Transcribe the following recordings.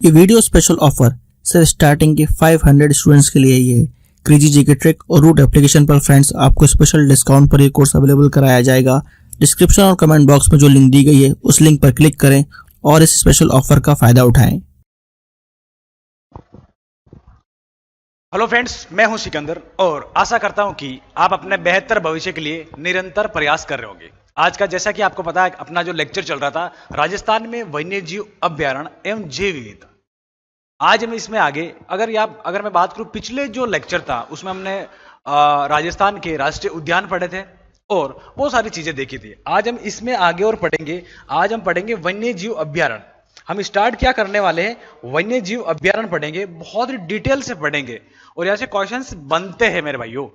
ये video special offer सिर्फ starting के 500 स्टूडेंट्स के लिए ही है। क्रेजी जीके ट्रिक और रूट एप्लीकेशन पर फ्रेंड्स आपको स्पेशल डिस्काउंट पर ये कोर्स अवेलेबल कराया जाएगा। डिस्क्रिप्शन और कमेंट बॉक्स में जो लिंक दी गई है उस लिंक पर क्लिक करें और इस स्पेशल ऑफर का फायदा उठाएं। हेलो फ्रेंड्स, मैं हूं सिकंदर और आशा करता हूं कि आप अपने बेहतर भविष्य के लिए निरंतर प्रयास कर रहे होंगे। आज का जैसा कि आपको पता है अपना जो लेक्चर चल रहा था राजस्थान में वन्यजीव अभ्यारण्य एवं जैव विविधता। आज हम इसमें आगे अगर मैं बात करूं पिछले जो लेक्चर था उसमें हमने राजस्थान के राष्ट्रीय उद्यान पढ़े थे और वो सारी चीजें देखी थी। आज हम इसमें आगे और पढ़ेंगे। आज हम पढ़ेंगे वन्यजीव अभ्यारण्य। हम स्टार्ट क्या करने वाले हैं, वन्यजीव अभ्यारण्य पढ़ेंगे, बहुत ही डिटेल से पढ़ेंगे और यहाँ से क्वेश्चंस बनते हैं मेरे भाइयों।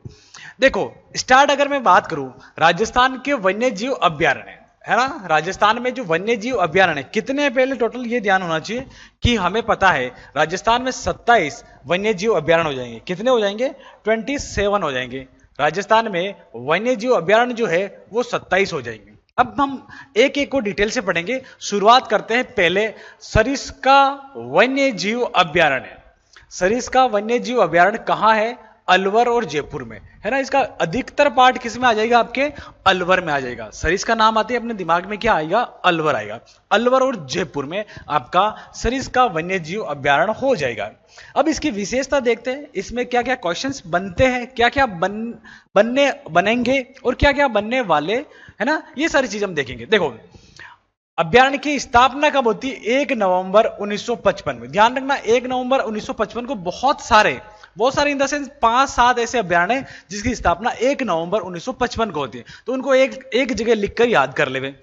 देखो स्टार्ट अगर मैं बात करूं राजस्थान के वन्यजीव अभ्यारण्य है ना, राजस्थान में जो वन्यजीव अभ्यारण्य कितने हैं पहले टोटल ये ध्यान होना चाहिए कि हमें पता है राजस्थान में 27 वन्यजीव अभ्यारण्य हो जाएंगे। कितने हो जाएंगे? 27 हो जाएंगे। राजस्थान में वन्यजीव अभ्यारण्य जो है वो 27 हो जाएंगे। अब हम एक एक को डिटेल से पढ़ेंगे। शुरुआत करते हैं पहले सरिस्का वन्यजीव अभ्यारण्य। सरिस्का वन्यजीव अभ्यारण्य कहाँ है? अलवर और जयपुर में है ना। इसका अधिकतर पार्ट किस में आ जाएगा? आपके अलवर में आ जाएगा। सरिस्का नाम आते ही अपने दिमाग में क्या आएगा? अलवर आएगा। अलवर और जयपुर में आपका सरिस्का वन्यजीव अभ्यारण्य हो जाएगा। अब इसकी विशेषता देखते हैं, इसमें क्या क्या क्वेश्चंस बनते हैं, क्या क्या बनेंगे और क्या क्या बनने वाले है ना, ये सारी चीज हम देखेंगे। देखो अभ्यारण्य की स्थापना कब होती है? 1 नवंबर 1955 में। ध्यान रखना 1 नवंबर 1955 को बहुत सारे इन द सेंस 5-7 ऐसे अभ्यारण्य जिसकी स्थापना 1 नवंबर 1955 को होती है, तो उनको एक जगह लिखकर याद कर लेवे।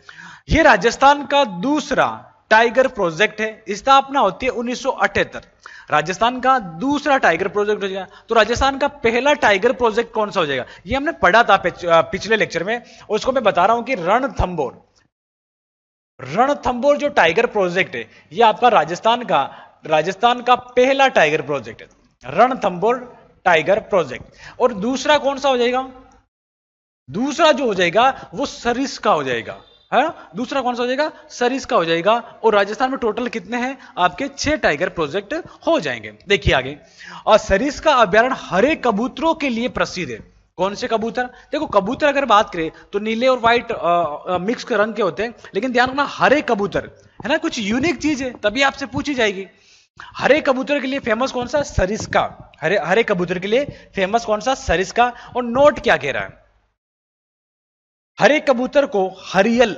ये राजस्थान का दूसरा टाइगर प्रोजेक्ट है। स्थापना होती है 1978। राजस्थान का दूसरा टाइगर प्रोजेक्ट हो जाएगा। तो राजस्थान का पहला टाइगर प्रोजेक्ट कौन सा हो जाएगा? ये हमने पढ़ा था पिछले लेक्चर में, उसको मैं बता रहा हूं कि रणथंबोर जो टाइगर प्रोजेक्ट है ये आपका राजस्थान का पहला टाइगर प्रोजेक्ट है, रणथंबोर टाइगर प्रोजेक्ट। और दूसरा कौन सा हो जाएगा? दूसरा जो हो जाएगा वो सरिस्का हो जाएगा, है ना। दूसरा कौन सा हो जाएगा? सरिस्का हो जाएगा। और राजस्थान में टोटल कितने हैं? आपके 6 टाइगर प्रोजेक्ट हो जाएंगे। देखिए आगे, और सरिस्का अभ्यारण्य हरे कबूतरों के लिए प्रसिद्ध है। कौन से कबूतर? देखो कबूतर अगर बात करें तो नीले और व्हाइट मिक्स रंग के होते हैं, लेकिन ध्यान रखना हरे कबूतर है ना, कुछ यूनिक चीज है तभी आपसे पूछी जाएगी। हरे कबूतर के लिए फेमस कौन सा? सरिस्का। हरे कबूतर के लिए फेमस कौन सा? सरिस्का। और नोट क्या कह रहा है? हरे कबूतर को हरियल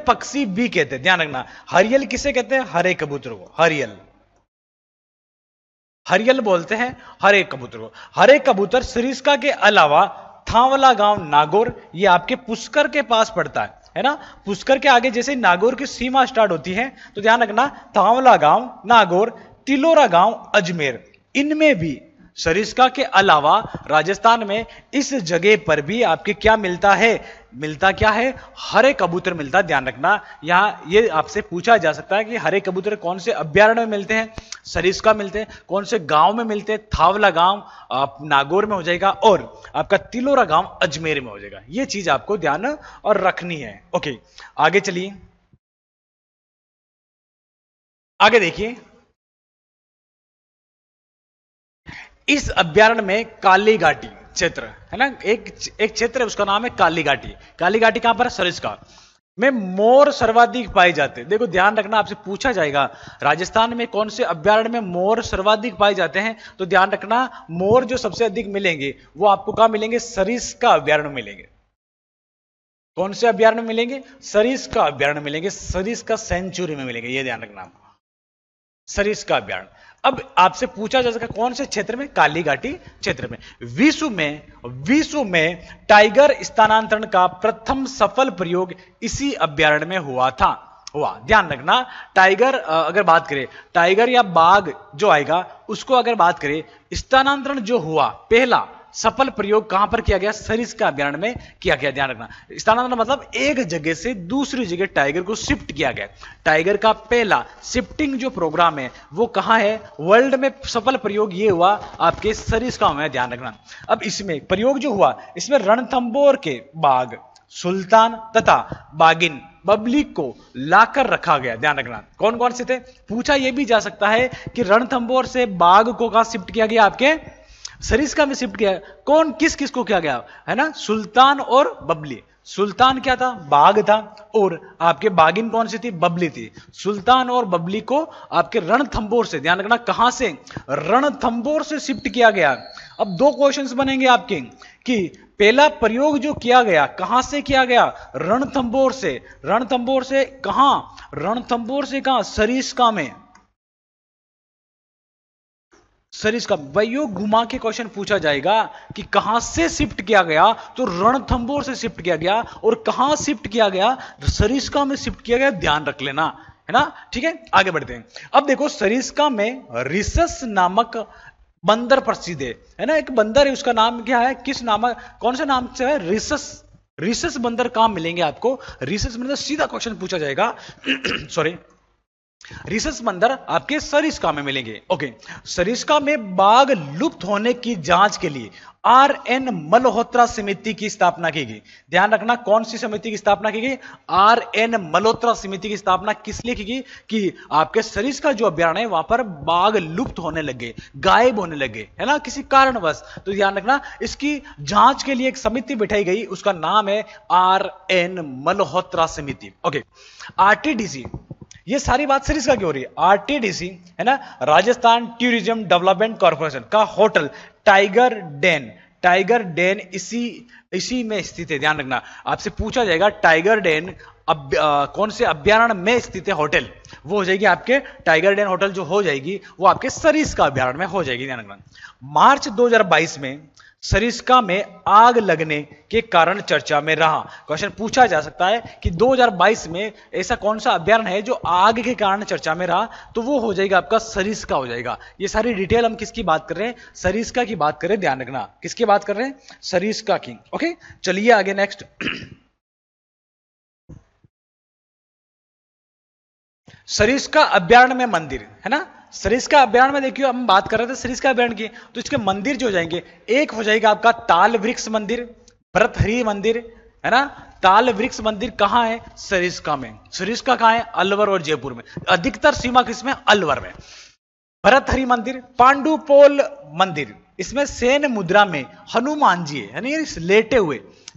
पक्षी भी कहते हैं। ध्यान रखना हरियल किसे कहते हैं? हरे कबूतर को हरियल बोलते हैं हरे कबूतर को। हरे कबूतर सरिस्का के अलावा थांवला गांव नागौर, ये आपके पुष्कर के पास पड़ता है ना। पुष्कर के आगे जैसे नागौर की सीमा स्टार्ट होती है तो ध्यान रखना थांवला गांव नागौर, तिलोरा गांव अजमेर, इनमें भी सरिस्का के अलावा राजस्थान में इस जगह पर भी आपके क्या मिलता है? मिलता क्या है? हरे कबूतर मिलता है। ध्यान रखना यहां ये आपसे पूछा जा सकता है कि हरे कबूतर कौन से अभ्यारण्य में मिलते हैं? सरिस्का मिलते हैं। कौन से गांव में मिलते हैं? थावला गांव नागौर में हो जाएगा और आपका तिलोरा गांव अजमेर में हो जाएगा। ये चीज आपको ध्यान और रखनी है। ओके आगे चलिए, आगे देखिए। इस अभ्यारण्य में काली घाटी क्षेत्र है ना, एक क्षेत्र है उसका नाम है काली घाटी। काली घाटी कहां पर? सरिस्का में मोर सर्वाधिक पाए जाते हैं। देखो ध्यान रखना आपसे पूछा जाएगा राजस्थान में कौन से अभ्यारण्य में मोर सर्वाधिक पाए जाते हैं, तो ध्यान रखना मोर जो सबसे अधिक मिलेंगे वो आपको कहां मिलेंगे? सरिस्का अभ्यारण्य मिलेंगे। कौन से अभ्यारण्य मिलेंगे? सरिस्का अभ्यारण्य मिलेंगे। सरिस्का सेंचुरी में मिलेंगे, ये ध्यान रखना सरिस्का अभ्यारण्य। अब आपसे पूछा जा सकता है कौन से क्षेत्र में? काली घाटी क्षेत्र में। विश्व में टाइगर स्थानांतरण का प्रथम सफल प्रयोग इसी अभ्यारण्य में हुआ। ध्यान रखना टाइगर अगर बात करें, टाइगर या बाघ जो आएगा उसको अगर बात करें, स्थानांतरण जो हुआ पहला सफल प्रयोग कहां पर किया गया? सरिस्का अभ्यारण्य में किया गया। ध्यान रखना स्थानांतरण मतलब एक जगह से दूसरी जगह टाइगर को शिफ्ट किया गया। टाइगर का पहला शिफ्टिंग जो प्रोग्राम है वो कहां है? वर्ल्ड में सफल प्रयोग ये हुआ आपके सरिस्का में। ध्यान रखना अब इसमें प्रयोग जो हुआ इसमें रणथंबोर के बाघ, सुल्तान तथा बागिन बबली को लाकर रखा गया। ध्यान रखना कौन कौन से थे। पूछा यह भी जा सकता है कि रणथंभौर से बाघ को कहां शिफ्ट किया गया, आपके सरिस्का में शिफ्ट किया। कौन किस किस को किया गया है ना, सुल्तान और बबली। सुल्तान क्या था, बाघ था, और आपके बागिन कौन सी थी, बबली थी। सुल्तान और बबली को आपके रणथंभौर से, ध्यान रखना कहां से, रणथंभौर से शिफ्ट किया गया। अब दो क्वेश्चंस बनेंगे आपके कि पहला प्रयोग जो किया गया कहां से किया गया, रणथंभौर से। रणथंभौर से कहां, रणथंभौर से कहां, सरिस्का में। सरिस्का भाइयों घुमा के क्वेश्चन पूछा जाएगा कि कहां से शिफ्ट किया गया, तो रणथंभौर से शिफ्ट किया गया। और कहां शिफ्ट किया गया, सरिस्का में शिफ्ट किया गया, ध्यान रख लेना है ना। ठीक है आगे बढ़ते हैं। अब देखो सरिस्का में रिसस नामक बंदर प्रसिद्ध है ना, एक बंदर है, उसका नाम क्या है, किस नामक, कौन सा नाम से है, रिसस। रिसस बंदर कहां मिलेंगे आपको, रिसस बंदर सीधा क्वेश्चन पूछा जाएगा सॉरी, रिसस बंदर आपके सरिस्का में मिलेंगे। ओके, सरिस्का में बाघ लुप्त होने की जांच के लिए आर.एन. मल्होत्रा समिति की स्थापना की गई। ध्यान रखना कौन सी समिति की स्थापना की गई, आर.एन. मल्होत्रा समिति की स्थापना किस लिए की गई कि आपके सरिस्का जो अभ्यारण्य है वहां पर बाघ लुप्त होने लगे, गायब होने लगे है ना, किसी कारणवश। तो ध्यान रखना इसकी जांच के लिए एक समिति बिठाई गई, उसका नाम है आर.एन. मल्होत्रा समिति। ओके, आरटीडीसी, ये सारी बात सरिस्का की हो रही है। आरटीडीसी है ना, राजस्थान टूरिज्म डेवलपमेंट कॉर्पोरेशन का hotel tiger den, tiger den इसी में स्थित है। ध्यान रखना आपसे पूछा जाएगा टाइगर डेन कौन से अभ्यारण्य में स्थित है होटल, वो हो जाएगी आपके टाइगर डेन होटल जो हो जाएगी वो आपके सरिस्का अभ्यारण्य में हो जाएगी। ध्यान रखना मार्च 2022 में सरिस्का में आग लगने के कारण चर्चा में रहा। क्वेश्चन पूछा जा सकता है कि 2022 में ऐसा कौन सा अभ्यारण्य है जो आग के कारण चर्चा में रहा, तो वो हो जाएगा आपका सरिस्का हो जाएगा। ये सारी डिटेल हम किसकी बात कर रहे हैं, सरिस्का की बात कर रहे हैं। ध्यान रखना किसकी बात कर रहे हैं, सरिस्का की। ओके चलिए आगे नेक्स्ट। सरिस्का अभ्यारण्य में मंदिर है ना, सरिस्का अभ्यारण्य में देखिए हम बात कर रहे थे सरिस्का अभ्यारण्य की, तो इसके मंदिर जो हो जाएंगे, एक हो जाएगा आपका ताल वृक्ष मंदिर, भरतहरि मंदिर है ना। ताल वृक्ष मंदिर कहां है, सरिस्का में। सरिस्का कहां है, अलवर और जयपुर में। अधिकतर सीमा किसमें, अलवर में। भरतहरि मंदिर, पांडुपोल मंदिर, इसमें सेन मुद्रा में हनुमान जी है यानी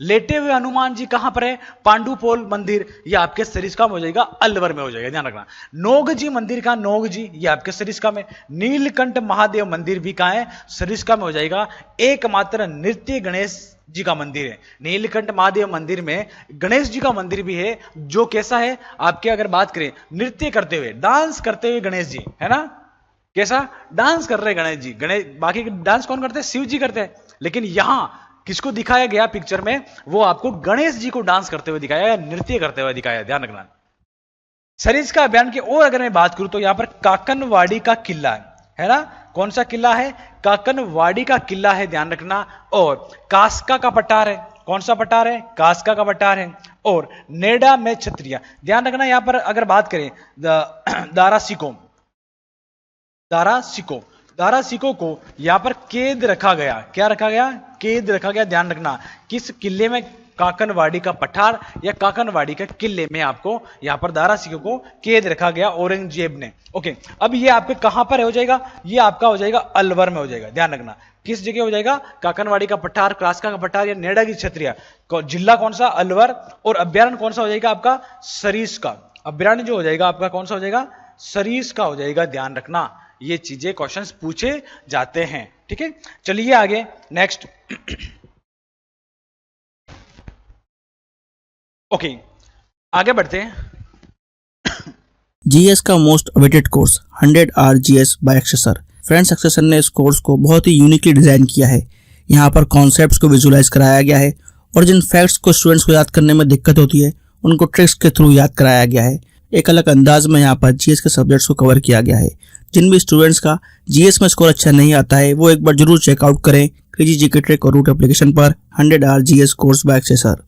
लेटे हुए हनुमान जी कहां पर है, पांडुपोल मंदिर, ये आपके सरिस्का में हो जाएगा, अलवर में हो जाएगा। ध्यान रखना नोगजी मंदिर का, नोगजी ये आपके सरिस्का में। नीलकंठ महादेव मंदिर भी कहां है, सरिस्का में हो जाएगा। एकमात्र नृत्य गणेश जी का मंदिर है। नीलकंठ महादेव मंदिर में गणेश जी का मंदिर भी है, जो कैसा है आपके, अगर बात करें नृत्य करते हुए, डांस करते हुए गणेश जी है ना, कैसा डांस कर रहे गणेश जी। गणेश बाकी डांस कौन करते हैं, शिव जी करते हैं, लेकिन यहां किसको दिखाया गया पिक्चर में, वो आपको गणेश जी को डांस करते हुए दिखाया, नृत्य करते हुए दिखाया। ध्यान रखना सरिस्का अभियान की और अगर मैं बात करूं तो यहां पर काकनवाड़ी का किला है ना, कौन सा किला है, काकनवाड़ी का किला है। ध्यान रखना और कास्का का पठार है, कौन सा पठार है, कास्का का पठार है। और नेडा में छत्रिया, ध्यान रखना यहां पर अगर बात करें दारा सिको को यहां पर कैद रखा गया, क्या रखा गया, कैद रखा गया। ध्यान रखना किस किले में, काकनवाड़ी का पठार या काकनवाड़ी के किले में आपको यहां पर दारा सिको को कैद रखा गया औरंगजेब ने। ओके अब ये आपके कहां पर हो जाएगा, ये आपका हो जाएगा अलवर में हो जाएगा। ध्यान रखना किस जगह हो जाएगा, काकनवाड़ी का पठार, कास्का का पठार या नेडा की छत्रिया। जिला कौन सा, अलवर। और अभ्यारण्य कौन सा हो जाएगा आपका, सरिस्का। अभ्यारण्य जो हो जाएगा आपका कौन सा हो जाएगा, सरिस्का हो जाएगा। ध्यान रखना ये चीजें क्वेश्चंस पूछे जाते हैं। ठीक है चलिए आगे नेक्स्ट। ओके आगे बढ़ते हैं। जीएस का most awaited course 100 hour GS by एक्सेसर। फ्रेंड्स एक्सेसर ने इस कोर्स को बहुत ही यूनिकली डिजाइन किया है। यहाँ पर कॉन्सेप्ट्स को विजुलाइज कराया गया है और जिन फैक्ट्स को स्टूडेंट्स को याद करने में दिक्कत होती है उनको ट्रिक्स के थ्रू याद कराया गया है। एक अलग अंदाज में यहाँ पर जीएस के सब्जेक्ट्स को कवर किया गया है। जिन भी स्टूडेंट्स का जीएस में स्कोर अच्छा नहीं आता है वो एक बार जरूर चेकआउट करें क्रेजी जीके ट्रिक और रूट एप्लीकेशन पर 100 आवर जीएस कोर्स बाय एक्सेसर।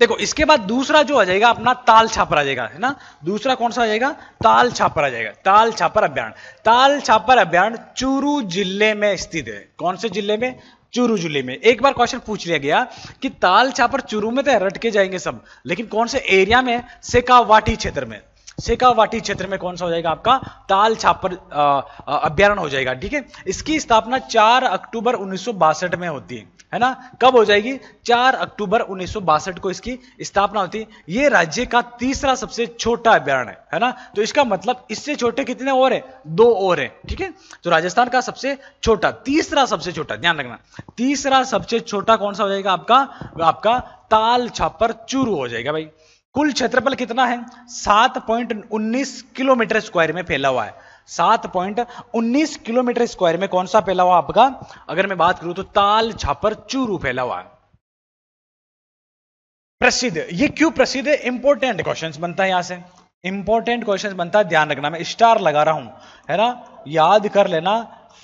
देखो इसके बाद दूसरा जो आ जाएगा अपना ताल छापर आ जाएगा है ना, दूसरा कौन सा आ जाएगा, ताल छापर आ जाएगा। ताल छापर अभ्यारण्य, ताल छापर अभ्यारण्य चूरू जिले में स्थित है। कौन से जिले में, चूरू जिले में। एक बार क्वेश्चन पूछ लिया गया कि ताल छापर चूरू में तो रट के जाएंगे सब, लेकिन कौन से एरिया में? शेखावाटी क्षेत्र में। शेखावाटी क्षेत्र में कौन सा हो जाएगा आपका? ताल छापर अभ्यारण्य हो जाएगा। ठीक है, इसकी स्थापना 4 अक्टूबर 1962 में होती है ना? कब हो जाएगी? 4 अक्टूबर 1962 को इसकी स्थापना होती है। ये राज्य का तीसरा सबसे छोटा अभ्यारण्य है ना? तो इसका मतलब इससे छोटे कितने और है? 2 और है। ठीक है, तो राजस्थान का सबसे छोटा, तीसरा सबसे छोटा, ध्यान रखना, तीसरा सबसे छोटा कौन सा हो जाएगा आपका? आपका ताल छापर चूरू हो जाएगा भाई। कुल क्षेत्रफल कितना है? 7.19 किलोमीटर स्क्वायर में फैला हुआ है। 7.19 किलोमीटर स्क्वायर में कौन सा फैला हुआ आपका? अगर मैं बात करूं तो ताल छापर चूरू फैला हुआ है। प्रसिद्ध, ये क्यों प्रसिद्ध है? इंपॉर्टेंट क्वेश्चंस बनता है यहां से, इंपॉर्टेंट क्वेश्चंस बनता है, ध्यान रखना। मैं स्टार लगा रहा हूं, है ना, याद कर लेना।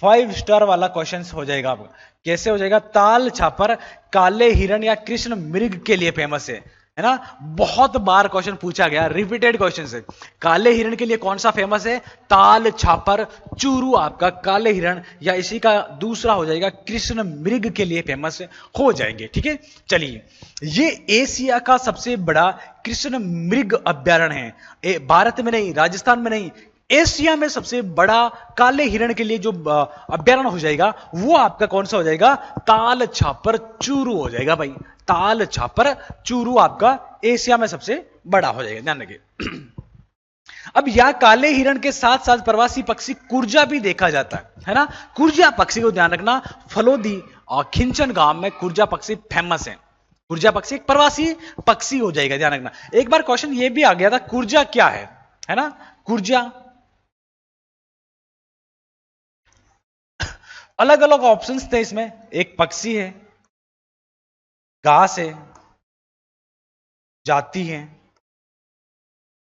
5 स्टार वाला क्वेश्चंस हो जाएगा आपका। कैसे हो जाएगा? ताल छापर काले हिरण या कृष्ण मृग के लिए फेमस है ना? बहुत बार क्वेश्चन पूछा गया, रिपीटेड क्वेश्चन है। काले हिरण के लिए कौन सा फेमस है? ताल छापर चूरू आपका काले हिरण, या इसी का दूसरा हो जाएगा कृष्ण मृग के लिए फेमस हो जाएंगे। ठीक है, चलिए, ये एशिया का सबसे बड़ा कृष्ण मृग अभ्यारण्य है। भारत में नहीं, राजस्थान में नहीं, एशिया में सबसे बड़ा काले हिरण के लिए जो अभ्यारण्य हो जाएगा वो आपका कौन सा हो जाएगा? ताल छापर चूरू हो जाएगा भाई। ताल छापर चूरू आपका एशिया में सबसे बड़ा हो जाएगा, ध्यान रखिए। अब यह काले हिरण के साथ साथ प्रवासी पक्षी कुर्जा भी देखा जाता है ना? कुर्जा पक्षी को ध्यान रखना, फलोदी और खिंचन गांव में कुर्जा पक्षी फेमस है। कुर्जा पक्षी एक प्रवासी पक्षी हो जाएगा, ध्यान रखना। एक बार क्वेश्चन ये भी आ गया था, कुर्जा क्या है ना? कुर्जा अलग अलग ऑप्शंस थे इसमें, एक पक्षी है, घास है, जाति है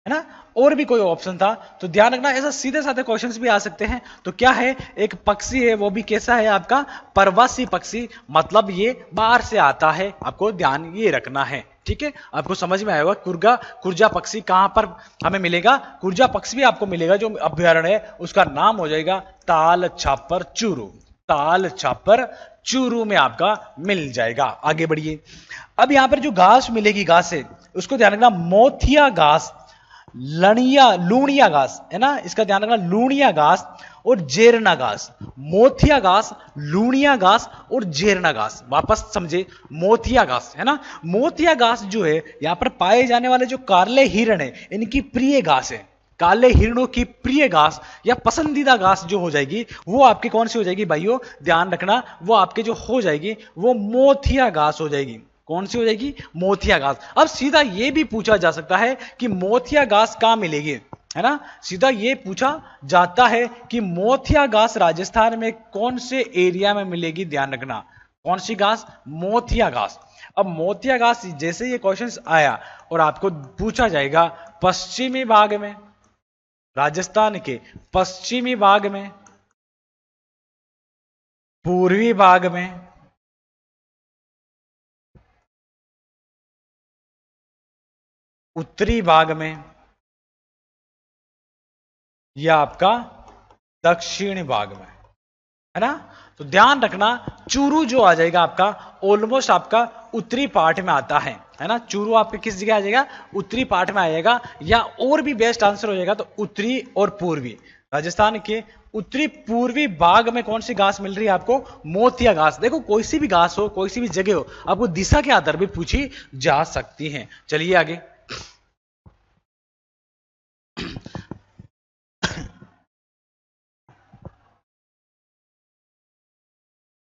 ना, और भी कोई ऑप्शन था। तो ध्यान रखना, ऐसा सीधे साधे क्वेश्चंस भी आ सकते हैं। तो क्या है? एक पक्षी है, वो भी कैसा है आपका? प्रवासी पक्षी, मतलब ये बाहर से आता है, आपको ध्यान ये रखना है। ठीक है, आपको समझ में आएगा। कुर्जा पक्षी कहां पर हमें मिलेगा? कुर्जा पक्षी भी आपको मिलेगा, जो अभ्यारण्य है उसका नाम हो जाएगा ताल छापर चूरू। ताल छापर चूरू में आपका मिल जाएगा। आगे बढ़िए। अब यहां पर जो घास मिलेगी, घास है, उसको ध्यान रखना, मोथिया घास, लूणिया घास है ना, इसका ध्यान रखना, लूणिया घास और जेरना घास। मोथिया घास, लूणिया घास और जेरना घास। वापस समझे, मोथिया घास है ना, मोथिया घास जो है यहां पर पाए जाने वाले जो काले हिरण है, इनकी प्रिय घास है। काले हिरणों की प्रिय घास या पसंदीदा घास जो हो जाएगी वो आपकी कौन सी हो जाएगी भाइयों? ध्यान रखना, वो आपके जो हो जाएगी वो मोथिया घास हो जाएगी। कौन सी हो जाएगी? मोथिया घास। अब सीधा ये भी पूछा जा सकता है कि मोथिया घास कहां मिलेगी, है ना? सीधा ये पूछा जाता है कि मोथिया घास राजस्थान में कौन से एरिया में मिलेगी? ध्यान रखना, कौन सी घास? मोथिया घास। अब मोथिया घास जैसे ये क्वेश्चन आया और आपको पूछा जाएगा पश्चिमी भाग में, राजस्थान के पश्चिमी भाग में, पूर्वी भाग में, उत्तरी भाग में, या आपका दक्षिणी भाग में, है ना? तो ध्यान रखना, चूरू जो आ जाएगा आपका ऑलमोस्ट आपका उत्तरी पार्ट में आता है ना? चूरू आपके किस जगह आ जाएगा? उत्तरी पार्ट में आएगा, या और भी बेस्ट आंसर हो जाएगा तो उत्तरी और पूर्वी। राजस्थान के उत्तरी पूर्वी भाग में कौन सी घास मिल रही है आपको? मोथिया घास। देखो, कोई सी भी घास हो, कोई सी भी जगह हो, आपको दिशा के आधार पर पूछी जा सकती है। चलिए आगे।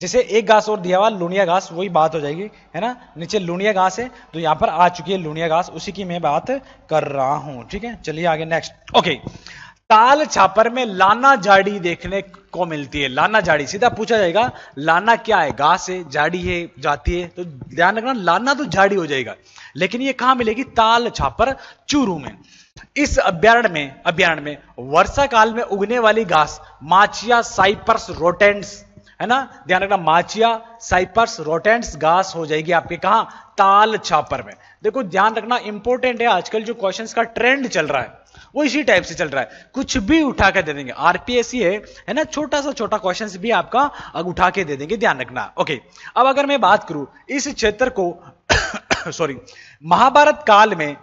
जैसे एक घास और दिया हुआ लूणिया घास, वही बात हो जाएगी, है ना? नीचे लूणिया घास है तो यहां पर आ चुकी है लूणिया घास, उसी की मैं बात कर रहा हूं। ठीक है, चलिए आगे नेक्स्ट। ओके, ताल छापर में लाना झाड़ी देखने को मिलती है। लाना झाड़ी सीधा पूछा जाएगा, लाना क्या है? घास है, झाड़ी है, जाती है। तो ध्यान रखना, लाना तो झाड़ी हो जाएगा, लेकिन ये कहां मिलेगी? ताल छापर चूरू में। इस अभ्यारण्य में वर्षा काल में उगने वाली घास माचिया साइपर्स रोटेंड्स है ना, ध्यान रखना। माचिया, साइपर्स, रोटेंट्स, घास हो जाएगी आपके कहां, ताल छापर में। देखो ध्यान रखना, इंपॉर्टेंट है, आजकल जो क्वेश्चंस का ट्रेंड चल रहा है वो इसी टाइप से चल रहा है, कुछ भी उठा के दे देंगे। आरपीएससी है ना, छोटा सा छोटा क्वेश्चंस भी आपका उठा के दे देंगे, ध्यान रखना। ओके, अब अगर मैं बात करूं इस क्षेत्र को सॉरी, महाभारत काल में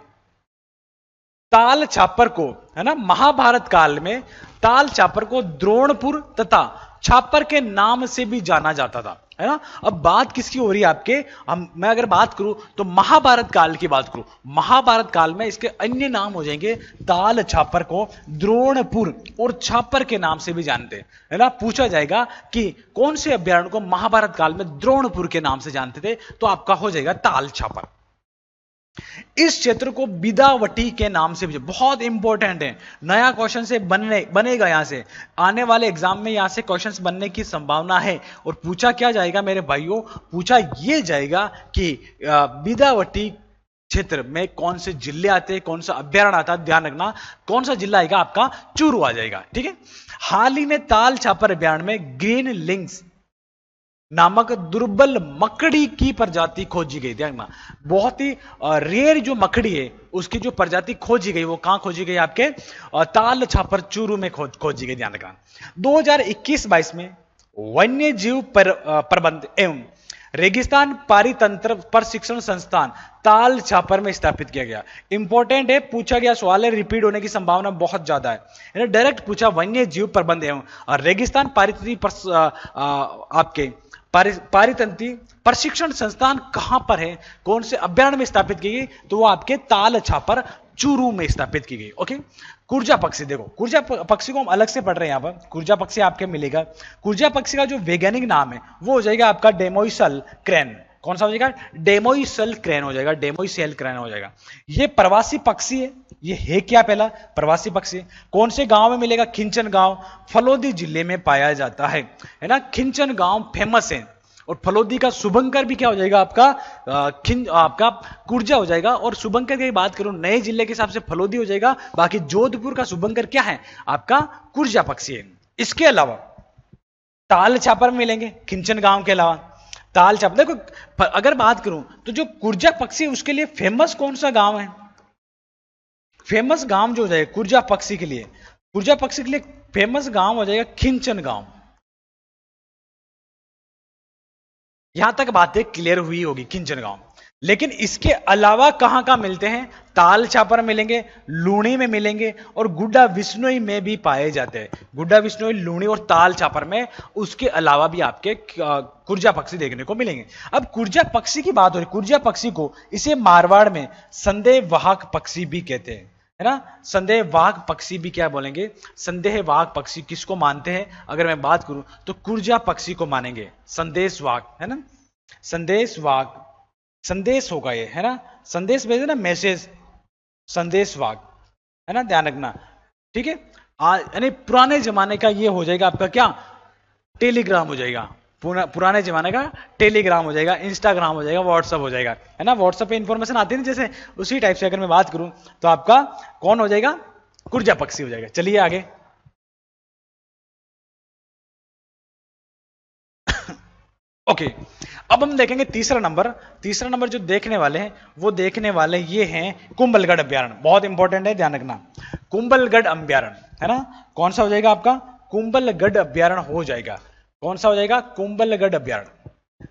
ताल छापर को, है ना, महाभारत काल में ताल छापर को द्रोणपुर तथा छापर के नाम से भी जाना जाता था, है ना। अब बात किसकी हो रही है आपके, मैं अगर बात करूं तो महाभारत काल की बात करूं, महाभारत काल में इसके अन्य नाम हो जाएंगे, ताल छापर को द्रोणपुर और छापर के नाम से भी जानते हैं, है ना। पूछा जाएगा कि कौन से अभ्यारण्य को महाभारत काल में द्रोणपुर के नाम से जानते थे, तो आपका हो जाएगा ताल छापर। इस क्षेत्र को बिदावटी के नाम से भी, बहुत इंपॉर्टेंट है, नया क्वेश्चन से बनेगा, यहां से आने वाले एग्जाम में यहां से क्वेश्चंस बनने की संभावना है। और पूछा क्या जाएगा मेरे भाइयों, पूछा यह जाएगा कि बिदावटी क्षेत्र में कौन से जिले आते हैं, कौन सा अभ्यारण्य आता है, ध्यान रखना। कौन सा जिला आएगा आपका, चूरू आ जाएगा, ठीक है। हाल ही में ताल छापर अभ्यारण्य में ग्रीन लिंक्स नामक दुर्बल मकड़ी की प्रजाति खोजी गई, देखना, बहुत ही रेयर जो मकड़ी है उसकी जो प्रजाति खोजी गई, वो कहां खोजी गई, आपके ताल छापर चूरू में खोजी गई, ध्यान रखना। 2021-22 में वन्य जीव प्रबंध एवं रेगिस्तान पारितंत्र प्रशिक्षण संस्थान ताल छापर में स्थापित किया गया। इंपॉर्टेंट है, पूछा गया सवाल है, रिपीट होने की संभावना बहुत ज्यादा है। डायरेक्ट पूछा, वन्य जीव प्रबंध एवं रेगिस्तान पारितंत्र आपके पारितंत्री प्रशिक्षण संस्थान कहां पर है, कौन से अभ्यारण्य में स्थापित की गई, तो वो आपके ताल छापर चूरू में स्थापित की गई। ओके, कुर्जा पक्षी, देखो कुर्जा पक्षी को हम अलग से पढ़ रहे हैं, यहां पर कुर्जा पक्षी आपके मिलेगा। कुर्जा पक्षी का जो वैज्ञानिक नाम है वो हो जाएगा आपका डेमोइसल क्रेन। कौन सा हो जाएगा, डेमोइसल क्रेन हो जाएगा, डेमोइसल क्रेन हो जाएगा। ये प्रवासी पक्षी है, ये है क्या, पहला प्रवासी पक्षी। कौन से गांव में मिलेगा, खिंचन गांव, फलोदी जिले में पाया जाता है ना। खिंचन गांव फेमस है, और फलोदी का शुभंकर भी क्या हो जाएगा आपका, आपका कुर्जा हो जाएगा। और शुभंकर की बात करूं नए जिले के हिसाब से फलोदी हो जाएगा, बाकी जोधपुर का शुभंकर क्या है आपका, कुर्जा पक्षी है। इसके अलावा ताल छापर में मिलेंगे, खिंचन गांव के अलावा ताल छापर। देखो अगर बात करूं तो जो कुर्जा पक्षी उसके लिए फेमस कौन सा गांव है, फेमस गांव जो हो जाएगा कुर्जा पक्षी के लिए, कुर्जा पक्षी के लिए फेमस गांव हो जाएगा खिंचन गांव। यहां तक बातें क्लियर हुई होगी, खिंचन गांव। लेकिन इसके अलावा कहां कहां मिलते हैं, ताल छापर मिलेंगे, लूणी में मिलेंगे, और गुड्डा विश्नोई में भी पाए जाते हैं। गुड्डा विश्नोई, लूणी और ताल छापर में, उसके अलावा भी आपके कुर्जा पक्षी देखने को मिलेंगे। अब कुर्जा पक्षी की बात हो रही, कुर्जा पक्षी को इसे मारवाड़ में संदेहवाहक पक्षी भी कहते हैं, है ना। संदेहवाहक पक्षी भी क्या बोलेंगे, संदेहवाहक पक्षी किसको मानते हैं, अगर मैं बात करूं तो कुर्जा पक्षी को मानेंगे, संदेशवाहक, है ना। संदेशवाहक, संदेश होगा ये, है ना, संदेश भेजे ना, मैसेज, संदेशवाहक, है ना, ध्यान रखना, ठीक है। यानी पुराने जमाने का ये हो जाएगा आपका क्या, टेलीग्राम हो जाएगा, पुराने जमाने का टेलीग्राम हो जाएगा, इंस्टाग्राम हो जाएगा, व्हाट्सएप हो जाएगा, है ना। व्हाट्सएप पे इंफॉर्मेशन आती है ना, जैसे उसी टाइप से अगर मैं बात करूं तो आपका कौन हो जाएगा, कुर्जा पक्षी हो जाएगा। चलिए आगे। ओके, अब हम देखेंगे तीसरा नंबर। तीसरा नंबर जो देखने वाले हैं वो देखने वाले ये हैं कुंभलगढ़ अभ्यारण्य, बहुत इंपॉर्टेंट है, ध्यान रखना। कुंभलगढ़ अभ्यारण्य, है ना, कौन सा हो जाएगा आपका, कुंभलगढ़ अभ्यारण्य हो जाएगा। कौन सा हो जाएगा, कुंभलगढ़ अभ्यारण्य।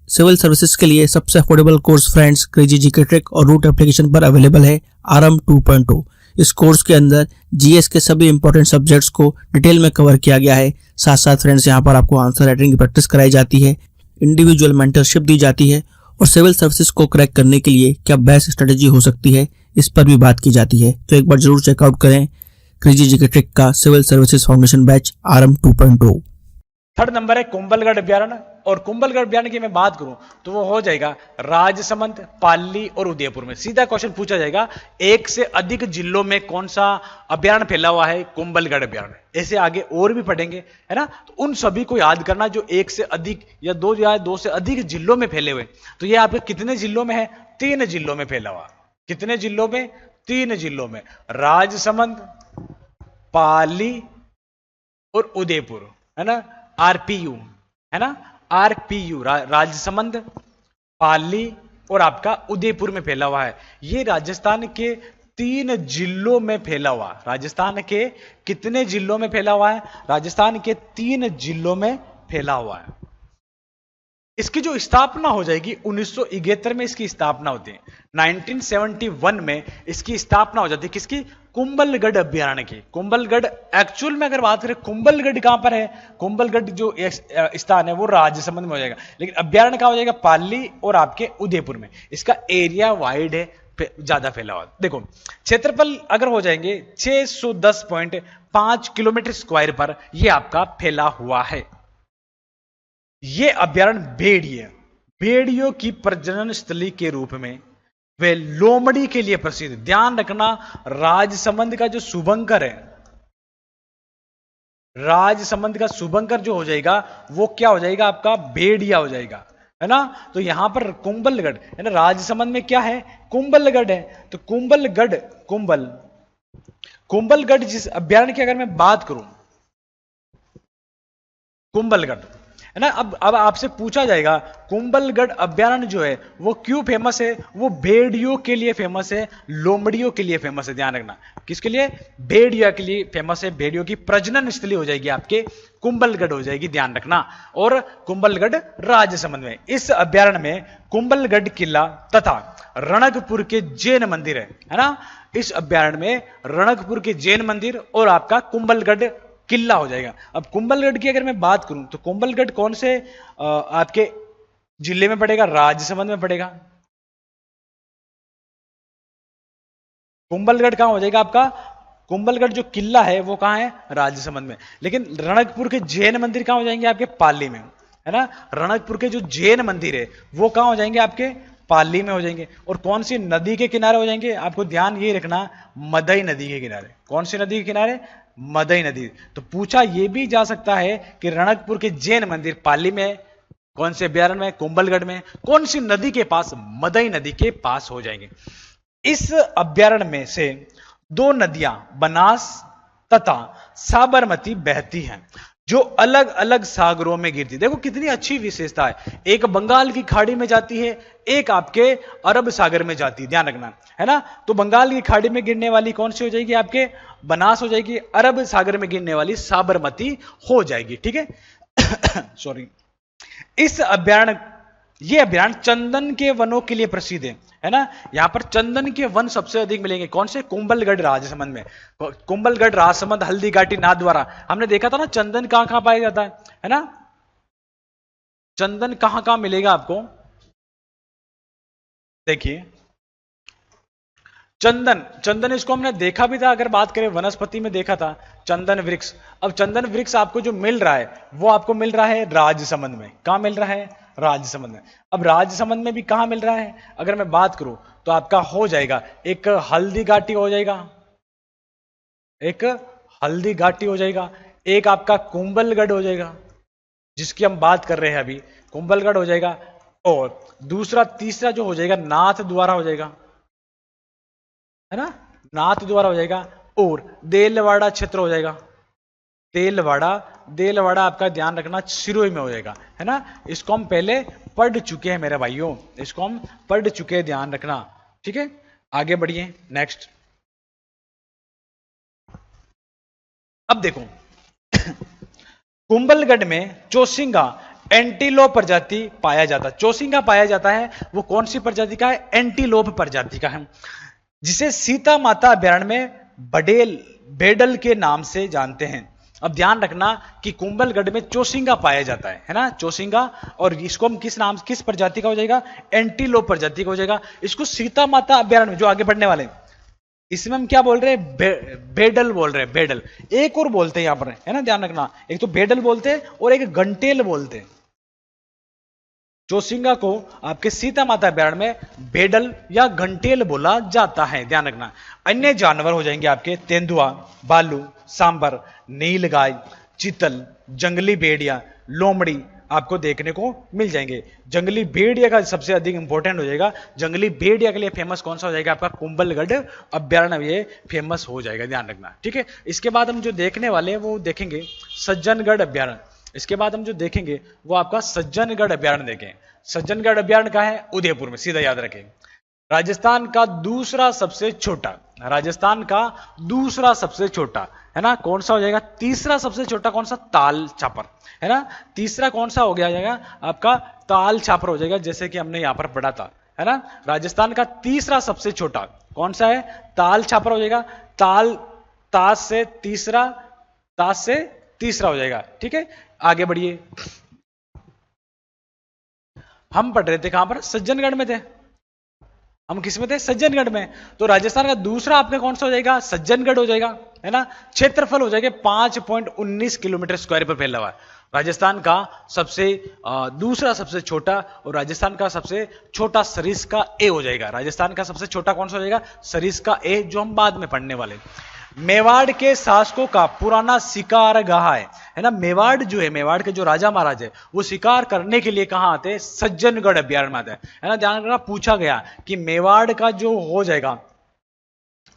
सिविल सर्विसेज के लिए सबसे affordable course friends crazy GK trick और रूट एप्लीकेशन पर अवेलेबल है आरएम 2.0। इस कोर्स के अंदर जीएस के सभी इंपॉर्टेंट सब्जेक्ट्स को डिटेल में कवर किया गया है। साथ साथ फ्रेंड्स यहाँ पर आपको आंसर राइटिंग की प्रैक्टिस कराई जाती है, इंडिविजुअल मेंटरशिप दी जाती है, और सिविल सर्विसेज को क्रैक करने के लिए क्या बेस्ट स्ट्रेटेजी हो सकती है इस पर भी बात की जाती है। तो एक बार जरूर चेकआउट करें क्रेजी जीके ट्रिक का civil services foundation batch RM 2.0। Third number है कुंभलगढ़ अभ्यारण्य, और कुंभलगढ़ अभ्यारण्य की मैं बात करूं तो वो हो जाएगा राजसमंद, पाली और उदयपुर में। सीधा क्वेश्चन पूछा जाएगा, एक से अधिक जिलों में कौन सा अभ्यारण्य फैला हुआ है, कुंभलगढ़ अभ्यारण्य। ऐसे आगे और भी पढ़ेंगे, है ना, तो उन सभी को याद करना जो एक से अधिक या दो से अधिक जिलों में फैले हुए। तो ये आपके कितने जिलों में है, 3 जिलों में फैला हुआ। कितने जिलों में, 3 जिलों में, राजसमंद, पाली और उदयपुर, है ना। आरपीयू, है ना, आरपीयू राजसमंद, पाली और आपका उदयपुर में फैला हुआ है। ये राजस्थान के 3 जिलों में फैला हुआ। राजस्थान के कितने जिलों में फैला हुआ है? राजस्थान के 3 जिलों में फैला हुआ है। इसकी जो स्थापना हो जाएगी 1971 में इसकी स्थापना होती है। 1971 में इसकी स्थापना हो जाती है किसकी? कुंभलगढ़ अभ्यारण्य की। कुंभलगढ़ एक्चुअल में अगर बात करें कुंभलगढ़ कहां पर है? कुंभलगढ़ जो स्थान है वो राजसमंद में हो जाएगा, लेकिन अभ्यारण्य कहां हो जाएगा? पाली और आपके उदयपुर में। इसका एरिया वाइड है, ज्यादा फैला हुआ। देखो क्षेत्रफल अगर हो जाएंगे 610.5 किलोमीटर स्क्वायर पर यह आपका फैला हुआ है। यह अभ्यारण्य भेड़ियों की प्रजनन स्थली के रूप में वे लोमड़ी के लिए प्रसिद्ध। ध्यान रखना, राजसमंद का जो शुभंकर है, राजसमंद का शुभंकर जो हो जाएगा वो क्या हो जाएगा? आपका भेड़िया हो जाएगा, है ना। तो यहां पर कुंभलगढ़ है ना, राजसमंद में क्या है? कुंभलगढ़ है। तो कुंभलगढ़ जिस अभ्यारण्य की अगर मैं बात करूं, कुंभलगढ़ है ना। अब आपसे पूछा जाएगा कुंभलगढ़ अभ्यारण्य जो है वो क्यों फेमस है? वो भेड़ियों के लिए फेमस है, लोमड़ियों के लिए फेमस है। ध्यान रखना, किसके लिए? भेड़िया के लिए फेमस है। भेड़ियों की प्रजनन स्थली हो जाएगी आपके कुंभलगढ़ हो जाएगी, ध्यान रखना। और कुंभलगढ़ राजसमंद में। इस अभ्यारण्य में कुंभलगढ़ किला तथा रणकपुर के जैन मंदिर है ना। इस अभ्यारण्य में रणकपुर के जैन मंदिर और आपका कुंभलगढ़ किला हो जाएगा। अब कुंभलगढ़ की अगर मैं बात करूं तो कुंभलगढ़ कौन से आपके जिले में पड़ेगा? राजसमंद में पड़ेगा। कुंभलगढ़ कहां हो जाएगा आपका? कुंभलगढ़ जो किला है वो कहां है? राजसमंद में। लेकिन रणकपुर के जैन मंदिर कहां हो जाएंगे? आपके पाली में, है ना। रणकपुर के जो जैन मंदिर है वो कहां हो जाएंगे? आपके पाली में हो जाएंगे। और कौन सी नदी के किनारे हो जाएंगे? आपको ध्यान ये रखना, मदई नदी के किनारे। कौन सी नदी के किनारे? मदई नदी। तो पूछा यह भी जा सकता है कि रणकपुर के जैन मंदिर पाली में, कौन से अभ्यारण्य में? कुंभलगढ़ में। कौन सी नदी के पास? मदई नदी के पास हो जाएंगे। इस अभ्यारण्य में से 2 नदियां बनास तथा साबरमती बहती हैं, जो अलग अलग सागरों में गिरती। देखो कितनी अच्छी विशेषता है। एक बंगाल की खाड़ी में जाती है, एक आपके अरब सागर में जाती है, ध्यान रखना, है ना। तो बंगाल की खाड़ी में गिरने वाली कौन सी हो जाएगी? आपके बनास हो जाएगी। अरब सागर में गिरने वाली साबरमती हो जाएगी, ठीक है। सॉरी। इस अभ्यारण्य, ये अभ्यारण्य चंदन के वनों के लिए प्रसिद्ध है ना। यहां पर चंदन के वन सबसे अधिक मिलेंगे। कौन से? कुंभलगढ़ राजसमंद में। कुंभलगढ़ राजसमंद हल्दी घाटी नाथद्वारा हमने देखा था ना, चंदन कहां कहां पाया जाता है ना। चंदन कहां कहां मिलेगा आपको? देखिए चंदन इसको हमने देखा भी था, अगर बात करें वनस्पति में देखा था चंदन वृक्ष। अब चंदन वृक्ष आपको जो मिल रहा है वो आपको मिल रहा है राजसमंद में। कहां मिल रहा है? राजसमंद में। अब राजसमंद में भी कहां मिल रहा है अगर मैं बात करूं तो आपका हो जाएगा एक हल्दी घाटी हो जाएगा, एक हल्दी घाटी हो जाएगा, एक आपका कुंभलगढ़ हो जाएगा जिसकी हम बात कर रहे हैं अभी, कुंभलगढ़ हो जाएगा। और दूसरा तीसरा जो हो जाएगा नाथ द्वारा हो जाएगा, है ना, नाथ द्वारा हो जाएगा। और देलवाड़ा क्षेत्र हो जाएगा। देलवाड़ा आपका ध्यान रखना सिरोही में हो जाएगा, है ना। इसको हम पहले पढ़ चुके हैं मेरे भाइयों, इसको हम पढ़ चुके हैं, ध्यान रखना, ठीक है। आगे बढ़िए नेक्स्ट। अब देखो कुंभलगढ़ में चौसिंगा एंटीलोप प्रजाति पाया जाता है। चौसिंगा पाया जाता है वो कौन सी प्रजाति का है? एंटीलोप प्रजाति का है, जिसे सीता माता अभ्यारण्य में बेडल के नाम से जानते हैं। अब ध्यान रखना कि कुंभलगढ़ में चौसिंगा पाया जाता है ना, चौसिंगा। और इसको हम किस नाम, किस प्रजाति का हो जाएगा? एंटीलोप प्रजाति का हो जाएगा। इसको सीता माता अभ्यारण्य में जो आगे बढ़ने वाले, इसमें हम क्या बोल रहे हैं? बेडल बोल रहे हैं, बेडल। एक और बोलते हैं यहां पर, है ना, ध्यान रखना, एक तो बेडल बोलते हैं और एक घंटेल बोलते हैं। चौसिंगा को आपके सीता माता अभ्यारण्य में बेडल या घंटेल बोला जाता है, ध्यान रखना। अन्य जानवर हो जाएंगे आपके तेंदुआ, भालू, सांबर, नीलगाय, चीतल, जंगली भेड़िया, लोमड़ी आपको देखने को मिल जाएंगे। जंगली भेड़िया का सबसे अधिक इंपॉर्टेंट हो जाएगा। जंगली भेड़िया के लिए फेमस कौन सा हो जाएगा? आपका कुंभलगढ़ अभ्यारण्य, ये फेमस हो जाएगा, ध्यान रखना, ठीक है। इसके बाद हम जो देखने वाले हैं वो देखेंगे सज्जनगढ़ अभ्यारण्य। इसके बाद हम जो देखेंगे वो आपका सज्जनगढ़ अभ्यारण्य देखें। सज्जनगढ़ अभ्यारण्य कहाँ है? उदयपुर में, सीधा याद रखें। राजस्थान का दूसरा सबसे छोटा, राजस्थान का दूसरा सबसे छोटा, है ना, कौन सा हो जाएगा? तीसरा सबसे छोटा कौन सा? ताल छापर, है ना। तीसरा कौन सा हो गया जाएगा आपका? ताल छापर हो जाएगा, जैसे कि हमने यहां पर पढ़ा था, है ना। राजस्थान का तीसरा सबसे छोटा कौन सा है? ताल छापर हो जाएगा। ताल, ताज से तीसरा, ताज से तीसरा हो जाएगा, ठीक है। आगे बढ़िए, हम पढ़ रहे थे कहां पर? सज्जनगढ़ में थे। हम किस में थे? सज्जनगढ़ में। तो राजस्थान का दूसरा आपका कौन सा हो जाएगा? सज्जनगढ़ हो जाएगा, है ना। क्षेत्रफल हो जाएगा 5.19 किलोमीटर स्क्वायर पर फैला हुआ है। राजस्थान का सबसे दूसरा सबसे छोटा, और राजस्थान का सबसे छोटा सरिस्का ए हो जाएगा। राजस्थान का सबसे छोटा कौन सा हो जाएगा? सरिस्का ए, जो हम बाद में पढ़ने वाले। मेवाड़ के शासकों का पुराना शिकारगाह है ना। मेवाड़ जो है, मेवाड़ के जो राजा महाराज है, वो शिकार करने के लिए कहां आते हैं? सज्जनगढ़ अभ्यारण्य में आते हैं, है ना। ध्यान रखना, पूछा गया कि मेवाड़ का जो हो जाएगा,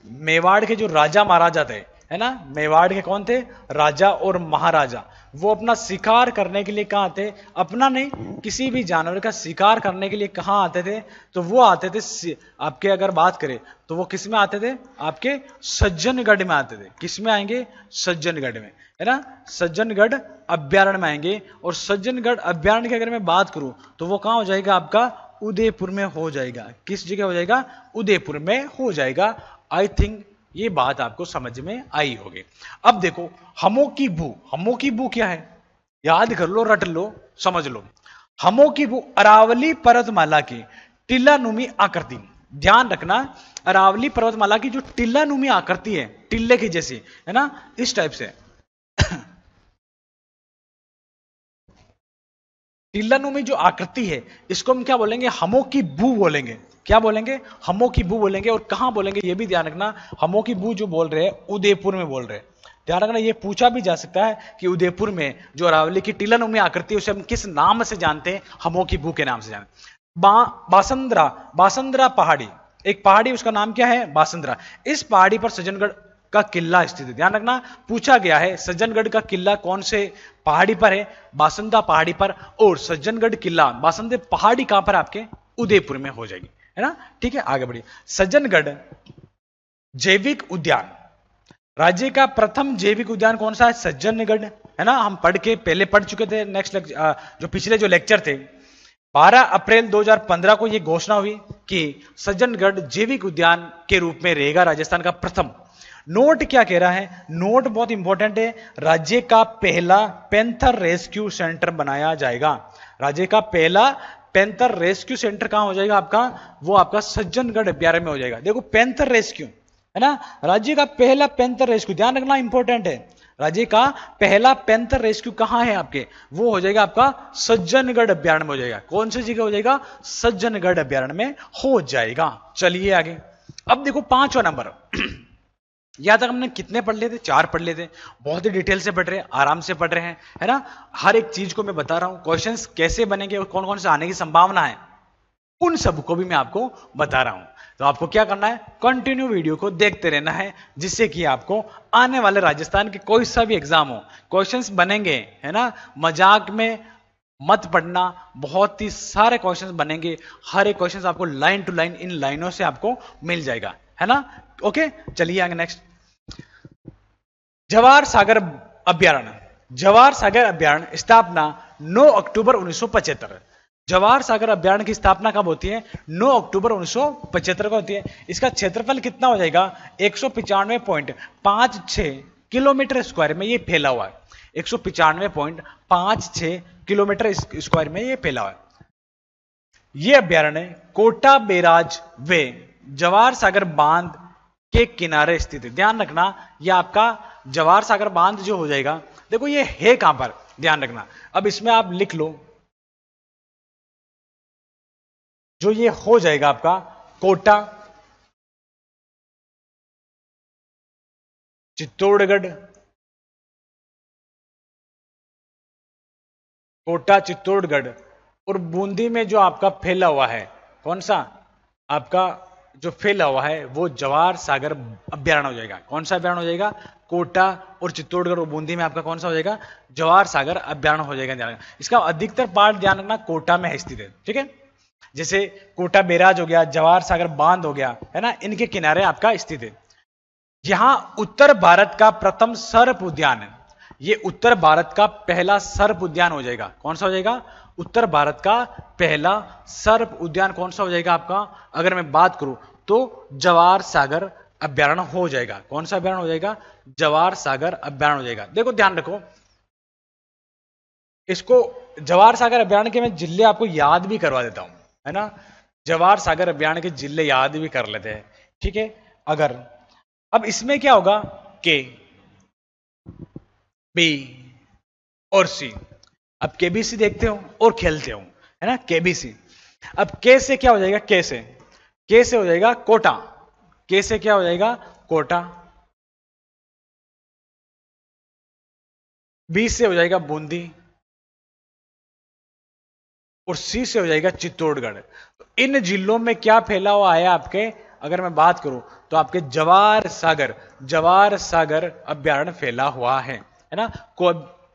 मेवाड़ के जो राजा महाराजा थे, है ना, मेवाड़ के कौन थे? राजा और महाराजा। वो अपना शिकार करने के लिए कहां आते? अपना नहीं, किसी भी जानवर का शिकार करने के लिए कहां आते थे? तो वो आते थे आपके, अगर बात करें तो वो किस में आते थे? आपके सज्जनगढ़ में आते थे। किस में आएंगे? सज्जनगढ़ में, है ना। सज्जनगढ़ अभ्यारण्य में आएंगे। और सज्जनगढ़ अभ्यारण्य की अगर मैं बात करूं तो वो कहां हो जाएगा आपका? उदयपुर में हो जाएगा। किस जगह हो जाएगा? उदयपुर में हो जाएगा। आई थिंक ये बात आपको समझ में आई होगी। अब देखो, हमो की बू, हमो की बू क्या है? याद कर लो, रट लो, समझ लो। हमो की बू अरावली पर्वतमाला की टिल्लानुमी आकृति। ध्यान रखना, अरावली पर्वतमाला की जो टिल्लानुमी आकृति है, टिल्ले की जैसी, है ना, इस टाइप से टिल्लानुमी जो आकृति है, इसको हम क्या बोलेंगे? हमो की बू बोलेंगे। क्या बोलेंगे? हमो की बू बोलेंगे। और कहां बोलेंगे ये भी ध्यान रखना, हमो की बू जो बोल रहे हैं, उदयपुर में बोल रहे हैं। ध्यान रखना, ये पूछा भी जा सकता है कि उदयपुर में जो अरावली की टिल्लानुमी आकृति है, उसे हम किस नाम से जानते हैं? हमो की बू के नाम से जानते। बासंद्रा, बासंद्रा पहाड़ी, एक पहाड़ी, उसका नाम क्या है? बासंद्रा। इस पहाड़ी पर सज्जनगढ़ का किला स्थित है। ध्यान रखना, पूछा गया है सज्जनगढ़ का किला कौन से पहाड़ी पर है? बासंदा पहाड़ी पर। और सज्जनगढ़ किला, बासंदे पहाड़ी कहां पर? आपके उदयपुर में हो जाएगी, है ना। ठीक है, आगे बढ़िए। सज्जनगढ़ जैविक उद्यान, राज्य का प्रथम जैविक उद्यान कौन सा है? सज्जनगढ़, है ना। हम पढ़ के पहले पढ़ चुके थे, नेक्स्ट जो पिछले जो लेक्चर थे, 12 अप्रैल 2015 को यह घोषणा हुई कि सज्जनगढ़ जैविक उद्यान के रूप में रहेगा राजस्थान का प्रथम। नोट क्या कह रहा है? नोट बहुत इंपॉर्टेंट है, राज्य का पहला पैंथर रेस्क्यू सेंटर बनाया जाएगा। राज्य का पहला पैंथर रेस्क्यू सेंटर कहां हो जाएगा आपका? वो आपका सज्जनगढ़ अभ्यारण्य में हो जाएगा। देखो, पैंथर रेस्क्यू, है ना, राज्य का पहला पैंथर रेस्क्यू, ध्यान रखना, इंपॉर्टेंट है। राज्य का पहला पैंथर रेस्क्यू कहां है आपके? वो हो जाएगा आपका सज्जनगढ़ अभ्यारण्य में हो जाएगा। कौन सी जगह हो जाएगा? सज्जनगढ़ अभ्यारण्य में हो जाएगा। चलिए आगे। अब देखो, 5वां नंबर यहां तक हमने कितने पढ़ लिए थे? 4 पढ़ लिए थे। बहुत ही डिटेल से पढ़ रहे हैं, आराम से पढ़ रहे हैं, है ना। हर एक चीज को मैं बता रहा हूं, क्वेश्चंस कैसे बनेंगे और कौन कौन से आने की संभावना है, उन सबको भी मैं आपको बता रहा हूं। तो आपको क्या करना है? कंटिन्यू वीडियो को देखते रहना है, जिससे कि आपको आने वाले राजस्थान के कोई सा भी एग्जाम हो, क्वेश्चंस बनेंगे, है ना। मजाक में मत पढ़ना, बहुत ही सारे क्वेश्चंस बनेंगे। हर एक क्वेश्चंस आपको लाइन टू लाइन, इन लाइनों से आपको मिल जाएगा, है ना। ओके, चलिए आगे नेक्स्ट। जवाहर सागर अभ्यारण्य, जवाहर सागर अभ्यारण्य स्थापना 9 अक्टूबर 1975। जवाहर सागर अभ्यारण्य की स्थापना कब होती है? 9 अक्टूबर 1975 को होती है। इसका क्षेत्रफल कितना हो जाएगा? 195.56 किलोमीटर स्क्वायर में ये फैला हुआ है। 195.56 किलोमीटर स्क्वायर में ये फैला हुआ है। यह अभ्यारण्य कोटा बैराज वे जवाहर सागर बांध के किनारे स्थित है। ध्यान रखना, यह आपका जवाहर सागर बांध जो हो जाएगा, देखो ये है कहां पर, ध्यान रखना। अब इसमें आप लिख लो, जो ये हो जाएगा आपका कोटा, चित्तौड़गढ़, कोटा चित्तौड़गढ़, और बूंदी में जो आपका फैला हुआ है, कौन सा? आपका जो फैला हुआ है वो जवाहर सागर अभ्यारण्य हो जाएगा। कौन सा अभ्यारण्य हो जाएगा? कोटा और चित्तौड़गढ़ और बूंदी में आपका कौन सा हो जाएगा? जवाहर सागर अभ्यारण्य हो जाएगा। ध्यान रखना, इसका अधिकतर पार्ट ध्यान रखना कोटा में स्थित है, ठीक है। जैसे कोटा बैराज हो गया, जवाहर सागर बांध हो गया, है ना, इनके किनारे आपका स्थित है। यहां उत्तर भारत का प्रथम सर्प उद्यान है। ये उत्तर भारत का पहला सर्प उद्यान हो जाएगा। कौन सा हो जाएगा? उत्तर भारत का पहला सर्प उद्यान कौन सा हो जाएगा आपका? अगर मैं बात करूं तो जवाहर सागर अभ्यारण्य हो जाएगा। कौन सा अभ्यारण्य हो जाएगा? जवाहर सागर अभ्यारण्य हो जाएगा। देखो ध्यान रखो, इसको जवाहर सागर अभ्यारण्य के मैं जिले आपको याद भी करवा देता हूं, है ना। जवाहर सागर अभ्यारण्य के जिले याद भी कर लेते हैं, ठीक है। अगर अब इसमें क्या होगा? के, बी और सी। अब केबीसी देखते हो और खेलते हो, है ना, केबीसी। अब के से क्या हो जाएगा? के से हो जाएगा कोटा। के से क्या हो जाएगा? कोटा। बी से हो जाएगा बूंदी और सी से हो जाएगा चित्तौड़गढ़। तो इन जिलों में क्या फैला हुआ है आपके? अगर मैं बात करूं तो आपके जवाहर सागर अभ्यारण्य फैला हुआ है ना।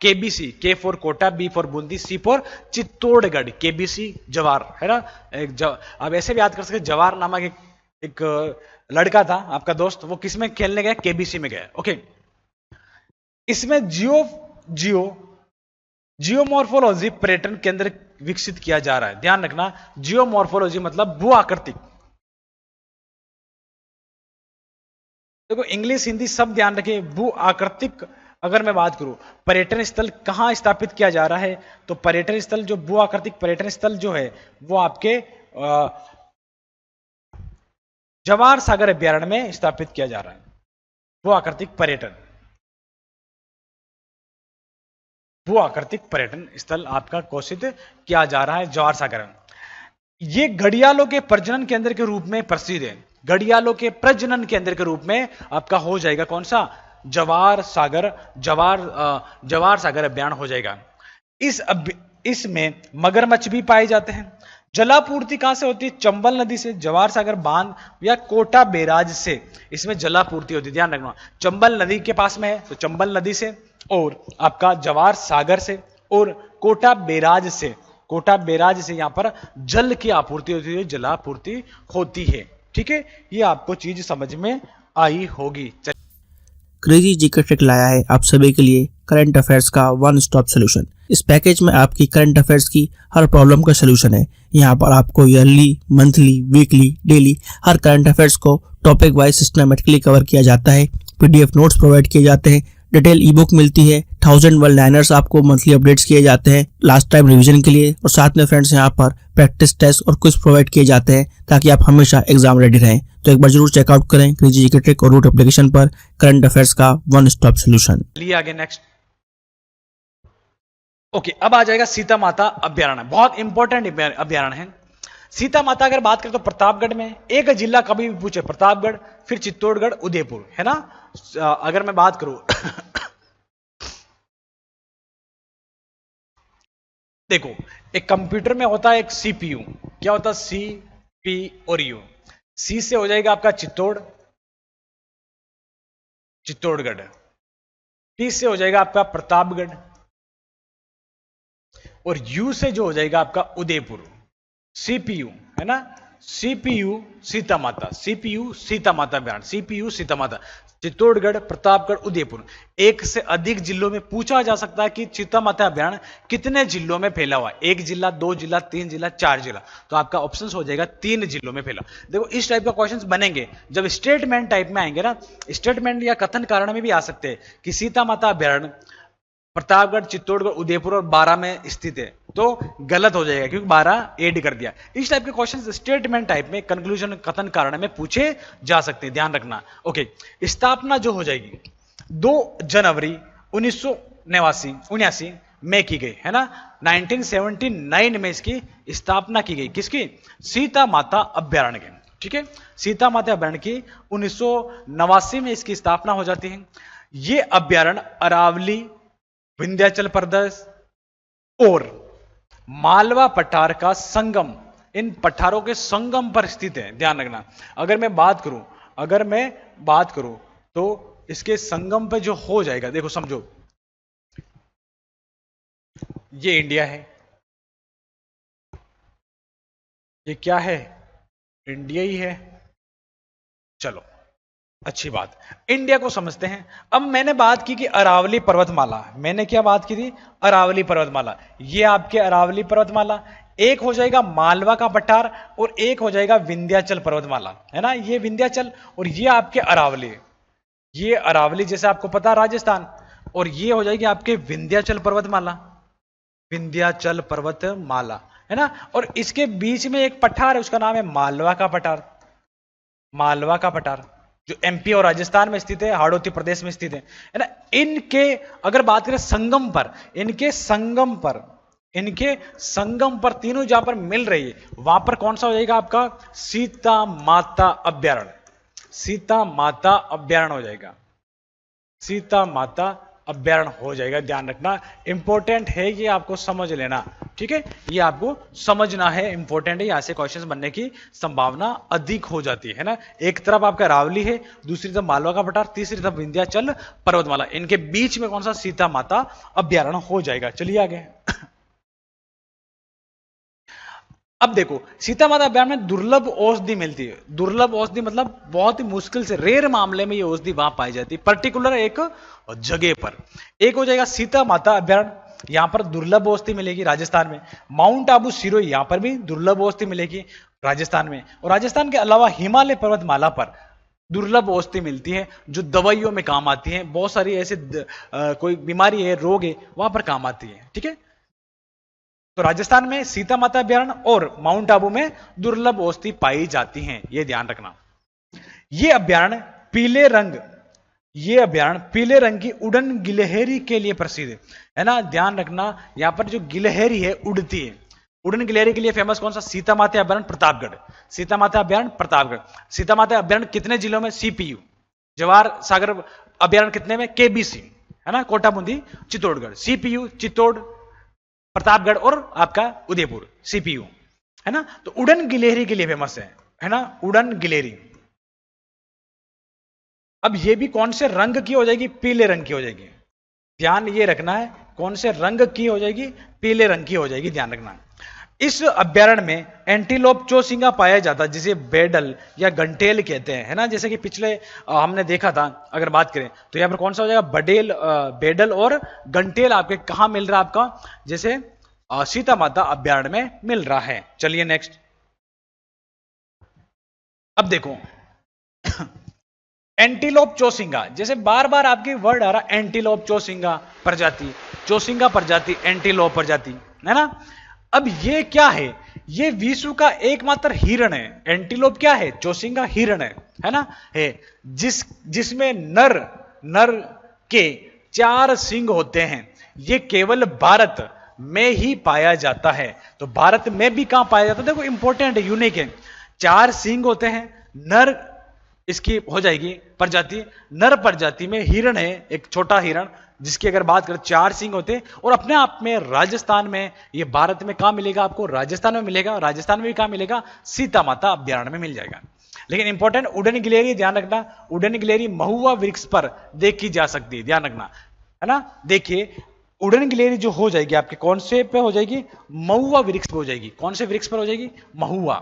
KBC, K for Kota, B for Bundi, C for Chittorgarh, KBC Jawahar, है ना। आप ऐसे भी याद कर सकते, जवाहर नामक एक लड़का था आपका दोस्त, वो किस में खेलने गया? केबीसी में गया, ओके। इसमें जियोमॉर्फोलॉजी पर्यटन केंद्र विकसित किया जा रहा है। ध्यान रखना, जियोमॉर्फोलॉजी मतलब भू आकृतिक। देखो इंग्लिश हिंदी सब ध्यान रखें। भू आकृतिक अगर मैं बात करूं, पर्यटन स्थल कहां स्थापित किया जा रहा है? तो पर्यटन स्थल, जो भू आकृतिक पर्यटन स्थल जो है वो आपके जवाहर सागर अभ्यारण्य में स्थापित किया जा रहा है। भू आकृतिक पर्यटन स्थल आपका घोषित किया जा रहा है जवाहर सागर में। ये घड़ियालों के प्रजनन केंद्र के रूप में प्रसिद्ध है। घड़ियालों के प्रजनन केंद्र के रूप में आपका हो जाएगा कौन सा? जवाहर सागर अभ्यारण्य हो जाएगा। इसमें मगरमच्छ भी पाए जाते हैं। जलापूर्ति कहां से होती है? चंबल नदी से, जवाहर सागर बांध या कोटा बैराज से इसमें जलापूर्ति होती है। ध्यान रखना, चंबल नदी के पास में है तो चंबल नदी से, और आपका जवाहर सागर से, और कोटा बैराज से यहां पर जल की आपूर्ति होती है, जलापूर्ति होती है, ठीक है। ये आपको चीज समझ में आई होगी। क्रेजी जीके ट्रिक लाया है आप सभी के लिए करंट अफेयर्स का वन स्टॉप सोल्यूशन। इस पैकेज में आपकी करंट अफेयर्स की हर प्रॉब्लम का सोल्यूशन है। यहाँ पर आपको ईयरली, मंथली, वीकली, डेली हर करंट अफेयर्स को टॉपिक वाइज सिस्टमेटिकली कवर किया जाता है। पीडीएफ नोट्स प्रोवाइड किए जाते हैं, डिटेल ई बुक मिलती है, 1000 वर्ड लाइनर्स आपको मंथली अपडेट्स किए जाते हैं लास्ट टाइम रिवीजन के लिए, और साथ में फ्रेंड्स यहाँ पर प्रैक्टिस टेस्ट और क्विज प्रोवाइड किए जाते हैं ताकि आप हमेशा एग्जाम रेडी रहें। तो एक बार जरूर चेकआउट करें क्रेजी जीके ट्रिक और रूट एप्लीकेशन पर करंट अफेयर्स का वन स्टॉप सोल्यूशन। लिए आगे नेक्स्ट, ओके। अब आ जाएगा सीता माता अभ्यारण्य। बहुत इंपॉर्टेंट अभ्यारण्य है सीता माता। अगर बात करें तो प्रतापगढ़ में, एक जिला कभी भी पूछे, प्रतापगढ़, फिर चित्तौड़गढ़, उदयपुर, है ना। अगर मैं बात करूं देखो, एक कंप्यूटर में होता है एक सीपीयू। क्या होता है? सीपीयू। सी से हो जाएगा आपका चित्तौड़गढ़। टी से हो जाएगा आपका प्रतापगढ़, और यू से जो हो जाएगा आपका उदयपुर। सीपीयू, है ना, सीपीयू सीता माता अभ्यारण्य, सीपीयू सीता माता, चित्तौड़गढ़, प्रतापगढ़, उदयपुर। एक से अधिक जिलों में पूछा जा सकता है कि सीता माता अभ्यारण्य कितने जिलों में फैला हुआ है? 1 जिला, 2 जिला, 3 जिला, 4 जिला। तो आपका ऑप्शन हो जाएगा 3 जिलों में फैला। देखो इस टाइप का क्वेश्चंस बनेंगे जब स्टेटमेंट टाइप में आएंगे ना, स्टेटमेंट या कथन कारण में भी आ सकते हैं कि सीता माता अभ्यारण्य प्रतापगढ़, चित्तौड़गढ़, उदयपुर और 12 में स्थित है, तो गलत हो जाएगा क्योंकि 12 ऐड कर दिया। इस टाइप के क्वेश्चन स्टेटमेंट टाइप में, कंक्लूजन, कथन कारण में पूछे जा सकते हैं, ध्यान रखना। ओके, स्थापना जो हो जाएगी 2 जनवरी 1979 में की गई, है ना। 1979 में इसकी स्थापना की गई, किसकी? सीता माता अभ्यारण्य की, ठीक है। सीता माता अभ्यारण्य की 1989 में इसकी स्थापना हो जाती है। ये अभ्यारण्य अरावली, विंध्याचल प्रदेश और मालवा पठार का संगम इन पठारों के संगम पर स्थित है, ध्यान रखना। अगर मैं बात करूं तो इसके संगम पे जो हो जाएगा, देखो समझो, ये इंडिया है, ये क्या है, इंडिया ही है। चलो अच्छी बात, इंडिया को समझते हैं। अब मैंने बात की कि अरावली पर्वतमाला, मैंने क्या बात की थी, अरावली पर्वतमाला। ये आपके अरावली पर्वतमाला, एक हो जाएगा मालवा का पठार और एक हो जाएगा विंध्याचल पर्वतमाला, है ना, ये विंध्याचल और ये आपके अरावली। ये अरावली जैसे आपको पता राजस्थान, और ये हो जाएगी आपके विंध्याचल पर्वतमाला, विंध्याचल पर्वतमाला, है ना। और इसके बीच में एक पठार है, उसका नाम है मालवा का पठार, मालवा का पठार, जो एमपी और राजस्थान में स्थित है, हाड़ौती प्रदेश में स्थित है ना। इनके अगर बात करें संगम पर, इनके संगम पर तीनों जहां पर मिल रही है, वहां पर कौन सा हो जाएगा आपका, सीता माता अभ्यारण्य, सीता माता अभ्यारण्य हो जाएगा, सीता माता अभ्यारण्य हो जाएगा। ध्यान रखना, इंपॉर्टेंट है ये, आपको समझ लेना, ठीक है, ये आपको समझना है, इंपॉर्टेंट है, यहां से क्वेश्चंस बनने की संभावना अधिक हो जाती है ना। एक तरफ आपका अरावली है, दूसरी तरफ मालवा का पठार, तीसरी तरफ विंध्याचल पर्वतमाला, इनके बीच में कौन सा, सीता माता अभ्यारण्य हो जाएगा। चलिए आगे। अब देखो, सीता माता अभ्यारण्य में दुर्लभ औषधि मिलती है, दुर्लभ औषधि मतलब बहुत ही मुश्किल से, रेयर मामले में ये औषधि वहां पाई जाती है, पर्टिकुलर एक जगह पर। एक हो जाएगा सीता माता अभ्यारण्य, यहां पर दुर्लभ औषधि मिलेगी राजस्थान में। माउंट आबू सिरोही, यहां पर भी दुर्लभ औषधि मिलेगी राजस्थान में। और राजस्थान के अलावा हिमालय पर्वतमाला पर दुर्लभ औषधि मिलती है, जो दवाइयों में काम आती है, बहुत सारी ऐसे कोई बीमारी है, रोग है, वहां पर काम आती है, ठीक है। तो राजस्थान में सीता माता अभ्यारण्य और माउंट आबू में दुर्लभ औषधि पाई जाती हैं, ये ध्यान रखना। ये अभ्यारण्य पीले रंग की उड़न गिलहरी के लिए प्रसिद्ध है ना। ध्यान रखना, यहां पर जो गिलहरी है उड़ती है, उड़न गिलहरी के लिए फेमस कौन सा, सीता माता अभ्यारण्य प्रतापगढ़, सीता माता अभ्यारण्य प्रतापगढ़। सीता माता अभ्यारण्य कितने जिलों में, सीपीयू, जवाहर सागर अभ्यारण्य कितने में, केबीसी, है ना, कोटा बूंदी चित्तौड़गढ़, सीपीयू चित्तौड़ प्रतापगढ़ और आपका उदयपुर, सीपीयू, है ना। तो उड़न गिलहरी के लिए फेमस है ना, उड़न गिलहरी। अब ये भी कौन से रंग की हो जाएगी, पीले रंग की हो जाएगी, ध्यान ये रखना है, कौन से रंग की हो जाएगी, पीले रंग की हो जाएगी, ध्यान रखना। इस अभ्यारण्य में एंटीलोप चौसिंगा पाया जाता है, जिसे बेडल या घंटेल कहते हैं, है ना। जैसे कि पिछले हमने देखा था, अगर बात करें तो यहां पर कौन सा हो जाएगा, बेडल और घंटेल आपके कहां मिल रहा है, आपका जैसे सीता माता अभ्यारण्य में मिल रहा है। चलिए नेक्स्ट। अब देखो एंटीलोप चौसिंगा, जैसे बार बार आपके वर्ड आ रहा, एंटीलोप चौसिंगा प्रजाति, चौसिंगा प्रजाति, एंटीलोप प्रजाति, है ना। अब ये क्या है, ये विश्व का एकमात्र हिरण है। एंटीलोप क्या है, चौसिंगा हिरण है ना, है जिसमें नर के 4 सींग होते हैं। ये केवल भारत में ही पाया जाता है। तो भारत में भी कहां पाया जाता है, देखो इंपॉर्टेंट है, यूनिक है। 4 सींग होते हैं, नर इसकी हो जाएगी प्रजाति, नर प्रजाति में हिरण है, एक छोटा हिरण, जिसकी अगर बात करें 4 सींग होते हैं। और अपने आप में राजस्थान में, ये भारत में कहां मिलेगा आपको, राजस्थान में मिलेगा। राजस्थान में भी कहां मिलेगा, सीता माता अभ्यारण्य में मिल जाएगा। लेकिन इंपॉर्टेंट, उड़न गिलहरी ध्यान रखना, उड़न गिलहरी महुआ वृक्ष पर देखी जा सकती है, ध्यान रखना, है ना। देखिए उड़न गिलहरी जो हो जाएगी आपके कौन से पे हो जाएगी, महुआ वृक्ष पे हो जाएगी। कौन से वृक्ष पर हो जाएगी, महुआ।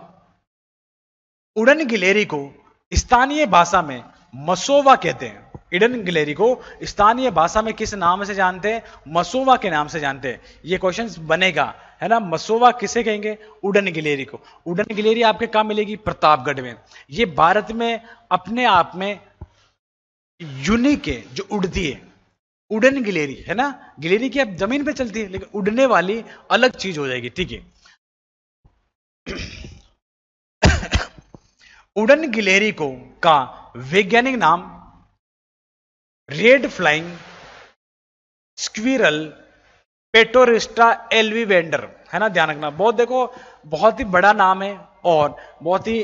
उड़न गिलहरी को स्थानीय भाषा में मसोवा कहते हैं। उड़न गिलहरी को स्थानीय भाषा में किस नाम से जानते हैं, मसोवा के नाम से जानते हैं। ये क्वेश्चन बनेगा, है ना। मसोवा किसे कहेंगे, उड़न गिलहरी को। उड़न गिलहरी आपके कहां मिलेगी, प्रतापगढ़ में। ये भारत में अपने आप में यूनिक है, जो उड़ती है, उड़न गिलहरी, है ना। गिलहरी की अब जमीन पे चलती है, लेकिन उड़ने वाली अलग चीज हो जाएगी, ठीक है। उड़न गिलहरी को का वैज्ञानिक नाम रेड फ्लाइंग स्क्विरल पेटोरिस्टा एल्विवेंडर, है ना, ध्यान रखना। बहुत देखो, बहुत ही बड़ा नाम है और बहुत ही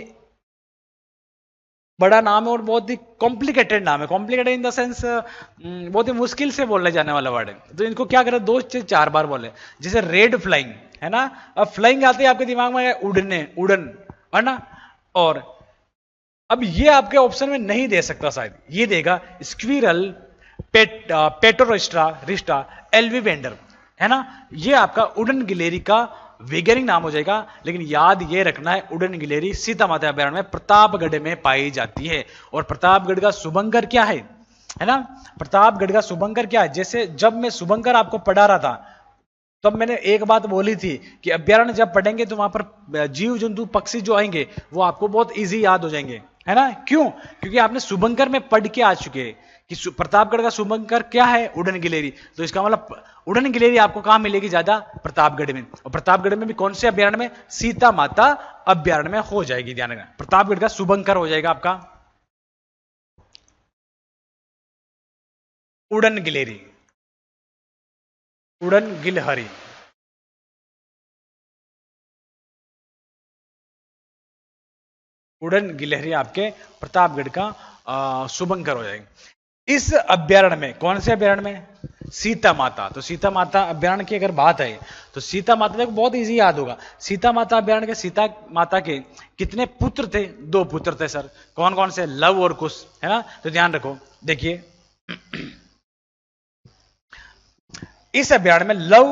बड़ा नाम है और बहुत ही कॉम्प्लिकेटेड नाम है। कॉम्प्लिकेटेड इन द सेंस बहुत ही मुश्किल से बोलने जाने वाला वर्ड है। तो इनको क्या करें, 2 से 4 बार बोले। जैसे रेड फ्लाइंग, है ना। अब फ्लाइंग आते ही आपके दिमाग में उड़ने, उड़न, है ना। और अब ये आपके ऑप्शन में नहीं दे सकता, शायद ये देगा स्क्विरल, पेटोरिस्टा रिस्टा, एल्विवेंडर, है ना। ये आपका उड़न गिलेरी का वैज्ञानिक नाम हो जाएगा। लेकिन याद ये रखना है, उड़न गिलेरी सीता माता अभयारण्य में प्रतापगढ़ में पाई जाती है। और प्रतापगढ़ का शुभंकर क्या है ना। प्रतापगढ़ का शुभंकर क्या है, जैसे जब मैं शुभंकर आपको पढ़ा रहा था तब मैंने एक बात बोली थी कि अभ्यारण्य जब पढ़ेंगे तो वहां पर जीव जंतु पक्षी जो आएंगे वो आपको बहुत इजी याद हो जाएंगे, है ना। क्यों? क्योंकि आपने शुभंकर में पढ़ के आ चुके हैं कि प्रतापगढ़ का शुभंकर क्या है, उड़न गिलेरी। तो इसका मतलब उड़न गिलेरी आपको कहां मिलेगी ज्यादा? प्रतापगढ़ में। और प्रतापगढ़ में भी कौन से अभ्यारण्य में? सीता माता अभ्यारण्य में हो जाएगी, ध्यान रखना। प्रतापगढ़ का शुभंकर हो जाएगा आपका उड़न गिलेरी, उड़न गिलहरी। उड़न गिलहरी आपके प्रतापगढ़ का शुभंकर हो जाएगा। इस अभ्यारण्य में, कौन से अभ्यारण्य में? सीता माता। तो सीता माता अभ्यारण्य की अगर बात है तो सीता माता देखो बहुत इजी याद होगा। सीता माता अभ्यारण्य के सीता माता के कितने पुत्र थे? 2 पुत्र थे सर। कौन कौन से? लव और कुश, है ना। तो ध्यान रखो, देखिए इस अभ्यारण्य में लव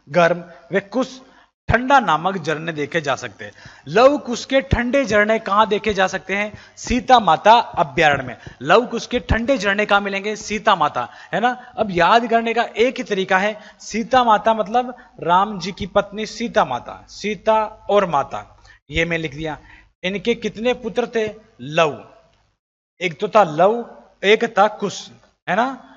गर्म व कुश ठंडा नामक झरने देखे जा सकते हैं। लव कुश के ठंडे झरने कहां देखे जा सकते हैं? सीता माता अभ्यारण्य में। लव कुश के ठंडे झरने कहां मिलेंगे? सीता माता, है ना। अब याद करने का एक ही तरीका है, सीता माता मतलब राम जी की पत्नी सीता माता, सीता और माता, ये मैं लिख दिया। इनके कितने पुत्र थे? लव, एक तो था लव, एक था कुश, है ना।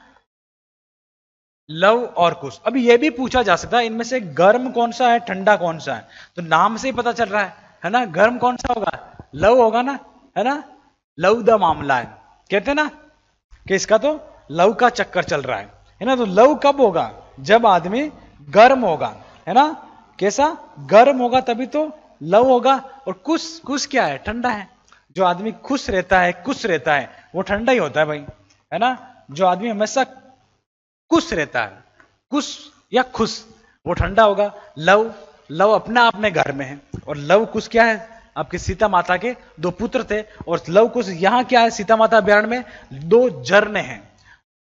लव और कुश। अब यह भी पूछा जा सकता है इनमें से गर्म कौन सा है, ठंडा कौन सा है। तो नाम से ही पता चल रहा है ना। गर्म कौन सा होगा? लव होगा ना, है ना। लव द मामला है, कहते हैं ना कि इसका तो लव का चक्कर चल रहा है ना। तो लव कब होगा? जब आदमी गर्म होगा, है ना। कैसा? गर्म होगा तभी तो लव होगा। और कुश, कुश क्या है? ठंडा है। जो आदमी खुश रहता है, कुश रहता है, वो ठंडा ही होता है भाई, है ना। जो आदमी हमेशा कुश रहता है, कुश या खुश, वो ठंडा होगा। लव, लव अपने आप में घर में है। और लव कुश क्या है? आपकी सीता माता के 2 पुत्र थे। और लव कुश यहां क्या है? सीता माता अभ्यारण्य में 2 झरने हैं,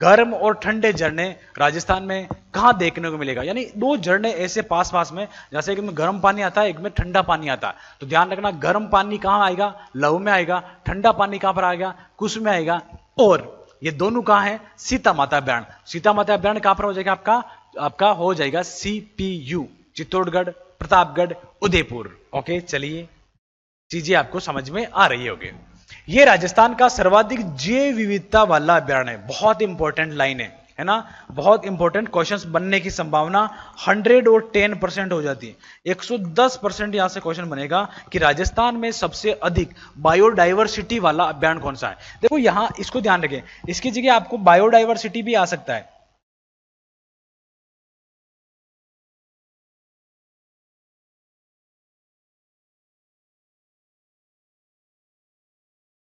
गर्म और ठंडे झरने। राजस्थान में कहां देखने को मिलेगा? यानी 2 झरने ऐसे पास पास में, जैसे एक में गर्म पानी आता है, एक में ठंडा पानी आता है। तो ध्यान रखना, गर्म पानी कहां आएगा? लव में आएगा। ठंडा पानी कहां पर आएगा? कुश में आएगा। और ये दोनों कहां है? सीता माता अभ्यारण्य। सीता माता अभ्यारण्य कहां पर हो जाएगा? आपका हो जाएगा CPU, चित्तौड़गढ़, प्रतापगढ़, उदयपुर। ओके, चलिए चीजें आपको समझ में आ रही होगी। ये राजस्थान का सर्वाधिक जैव विविधता वाला अभ्यारण्य है। बहुत इंपॉर्टेंट लाइन है ना। बहुत इंपॉर्टेंट क्वेश्चंस बनने की संभावना 110% हो जाती है। 110% यहां से क्वेश्चन बनेगा कि राजस्थान में सबसे अधिक बायोडाइवर्सिटी वाला अभ्यारण्य कौन सा है। देखो यहां इसको ध्यान रखें, इसकी जगह आपको बायोडाइवर्सिटी भी आ सकता है।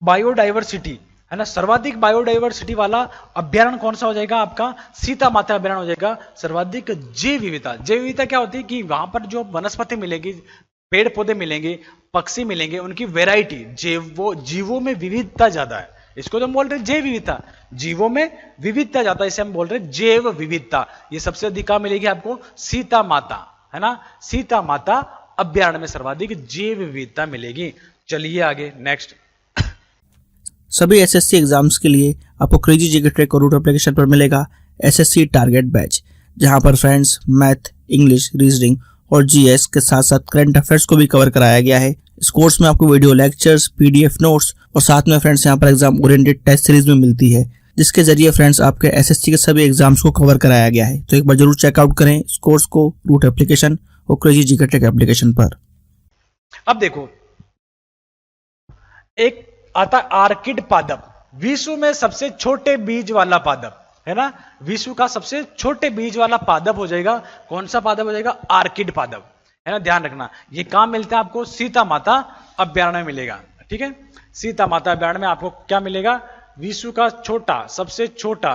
बायोडाइवर्सिटी, है ना। सर्वाधिक बायोडाइवर्सिटी वाला अभ्यारण्य कौन सा हो जाएगा? आपका सीता माता अभ्यारण्य हो जाएगा। सर्वाधिक जैव विविधता, जैव विविधता क्या होती है कि वहां पर जो वनस्पति मिलेगी, पेड़ पौधे मिलेंगे, पक्षी मिलेंगे, उनकी वेराइटी, जीवों में विविधता ज्यादा है। इसको तो हम बोल रहे हैं जैव विविधता, जीवों में विविधता ज्यादा, इसे हम बोल रहे हैं जैव विविधता। ये सबसे अधिक कहां मिलेगी आपको? सीता माता, है ना। सीता माता अभ्यारण्य में सर्वाधिक जैव विविधता मिलेगी। चलिए आगे, नेक्स्ट। सभी एसएससी एग्जाम्स के लिए आपको क्रेजी जीके ट्रैक और रूट एप्लीकेशन पर मिलेगा एसएससी टारगेट बैच, जहां पर फ्रेंड्स मैथ, इंग्लिश, रीजनिंग और जीएस के साथ साथ करंट अफेयर्स को भी कवर कराया गया है। इस कोर्स में आपको वीडियो लेक्चर्स, पीडीएफ नोट्स और साथ में फ्रेंड्स यहां पर एग्जाम ओरिएंटेड टेस्ट सीरीज में मिलती है, जिसके जरिए फ्रेंड्स आपके एसएससी के सभी एग्जाम्स को कवर कराया गया है। तो एक बार जरूर चेकआउट करें इस कोर्स को रूट एप्लीकेशन और क्रेजी जीके ट्रैक एप्लीकेशन पर। अब देखो, एक आता आर्किड पादप, विश्व में सबसे छोटे बीज वाला पादप, है ना। विश्व का सबसे छोटे बीज वाला पादप हो जाएगा, कौन सा पादप हो जाएगा? आर्किड पादप, है ना। ध्यान रखना, ये कहां मिलता है आपको? सीता माता अभ्यारण्य में मिलेगा, ठीक है। सीता माता अभ्यारण्य में आपको क्या मिलेगा? विश्व का छोटा, सबसे छोटा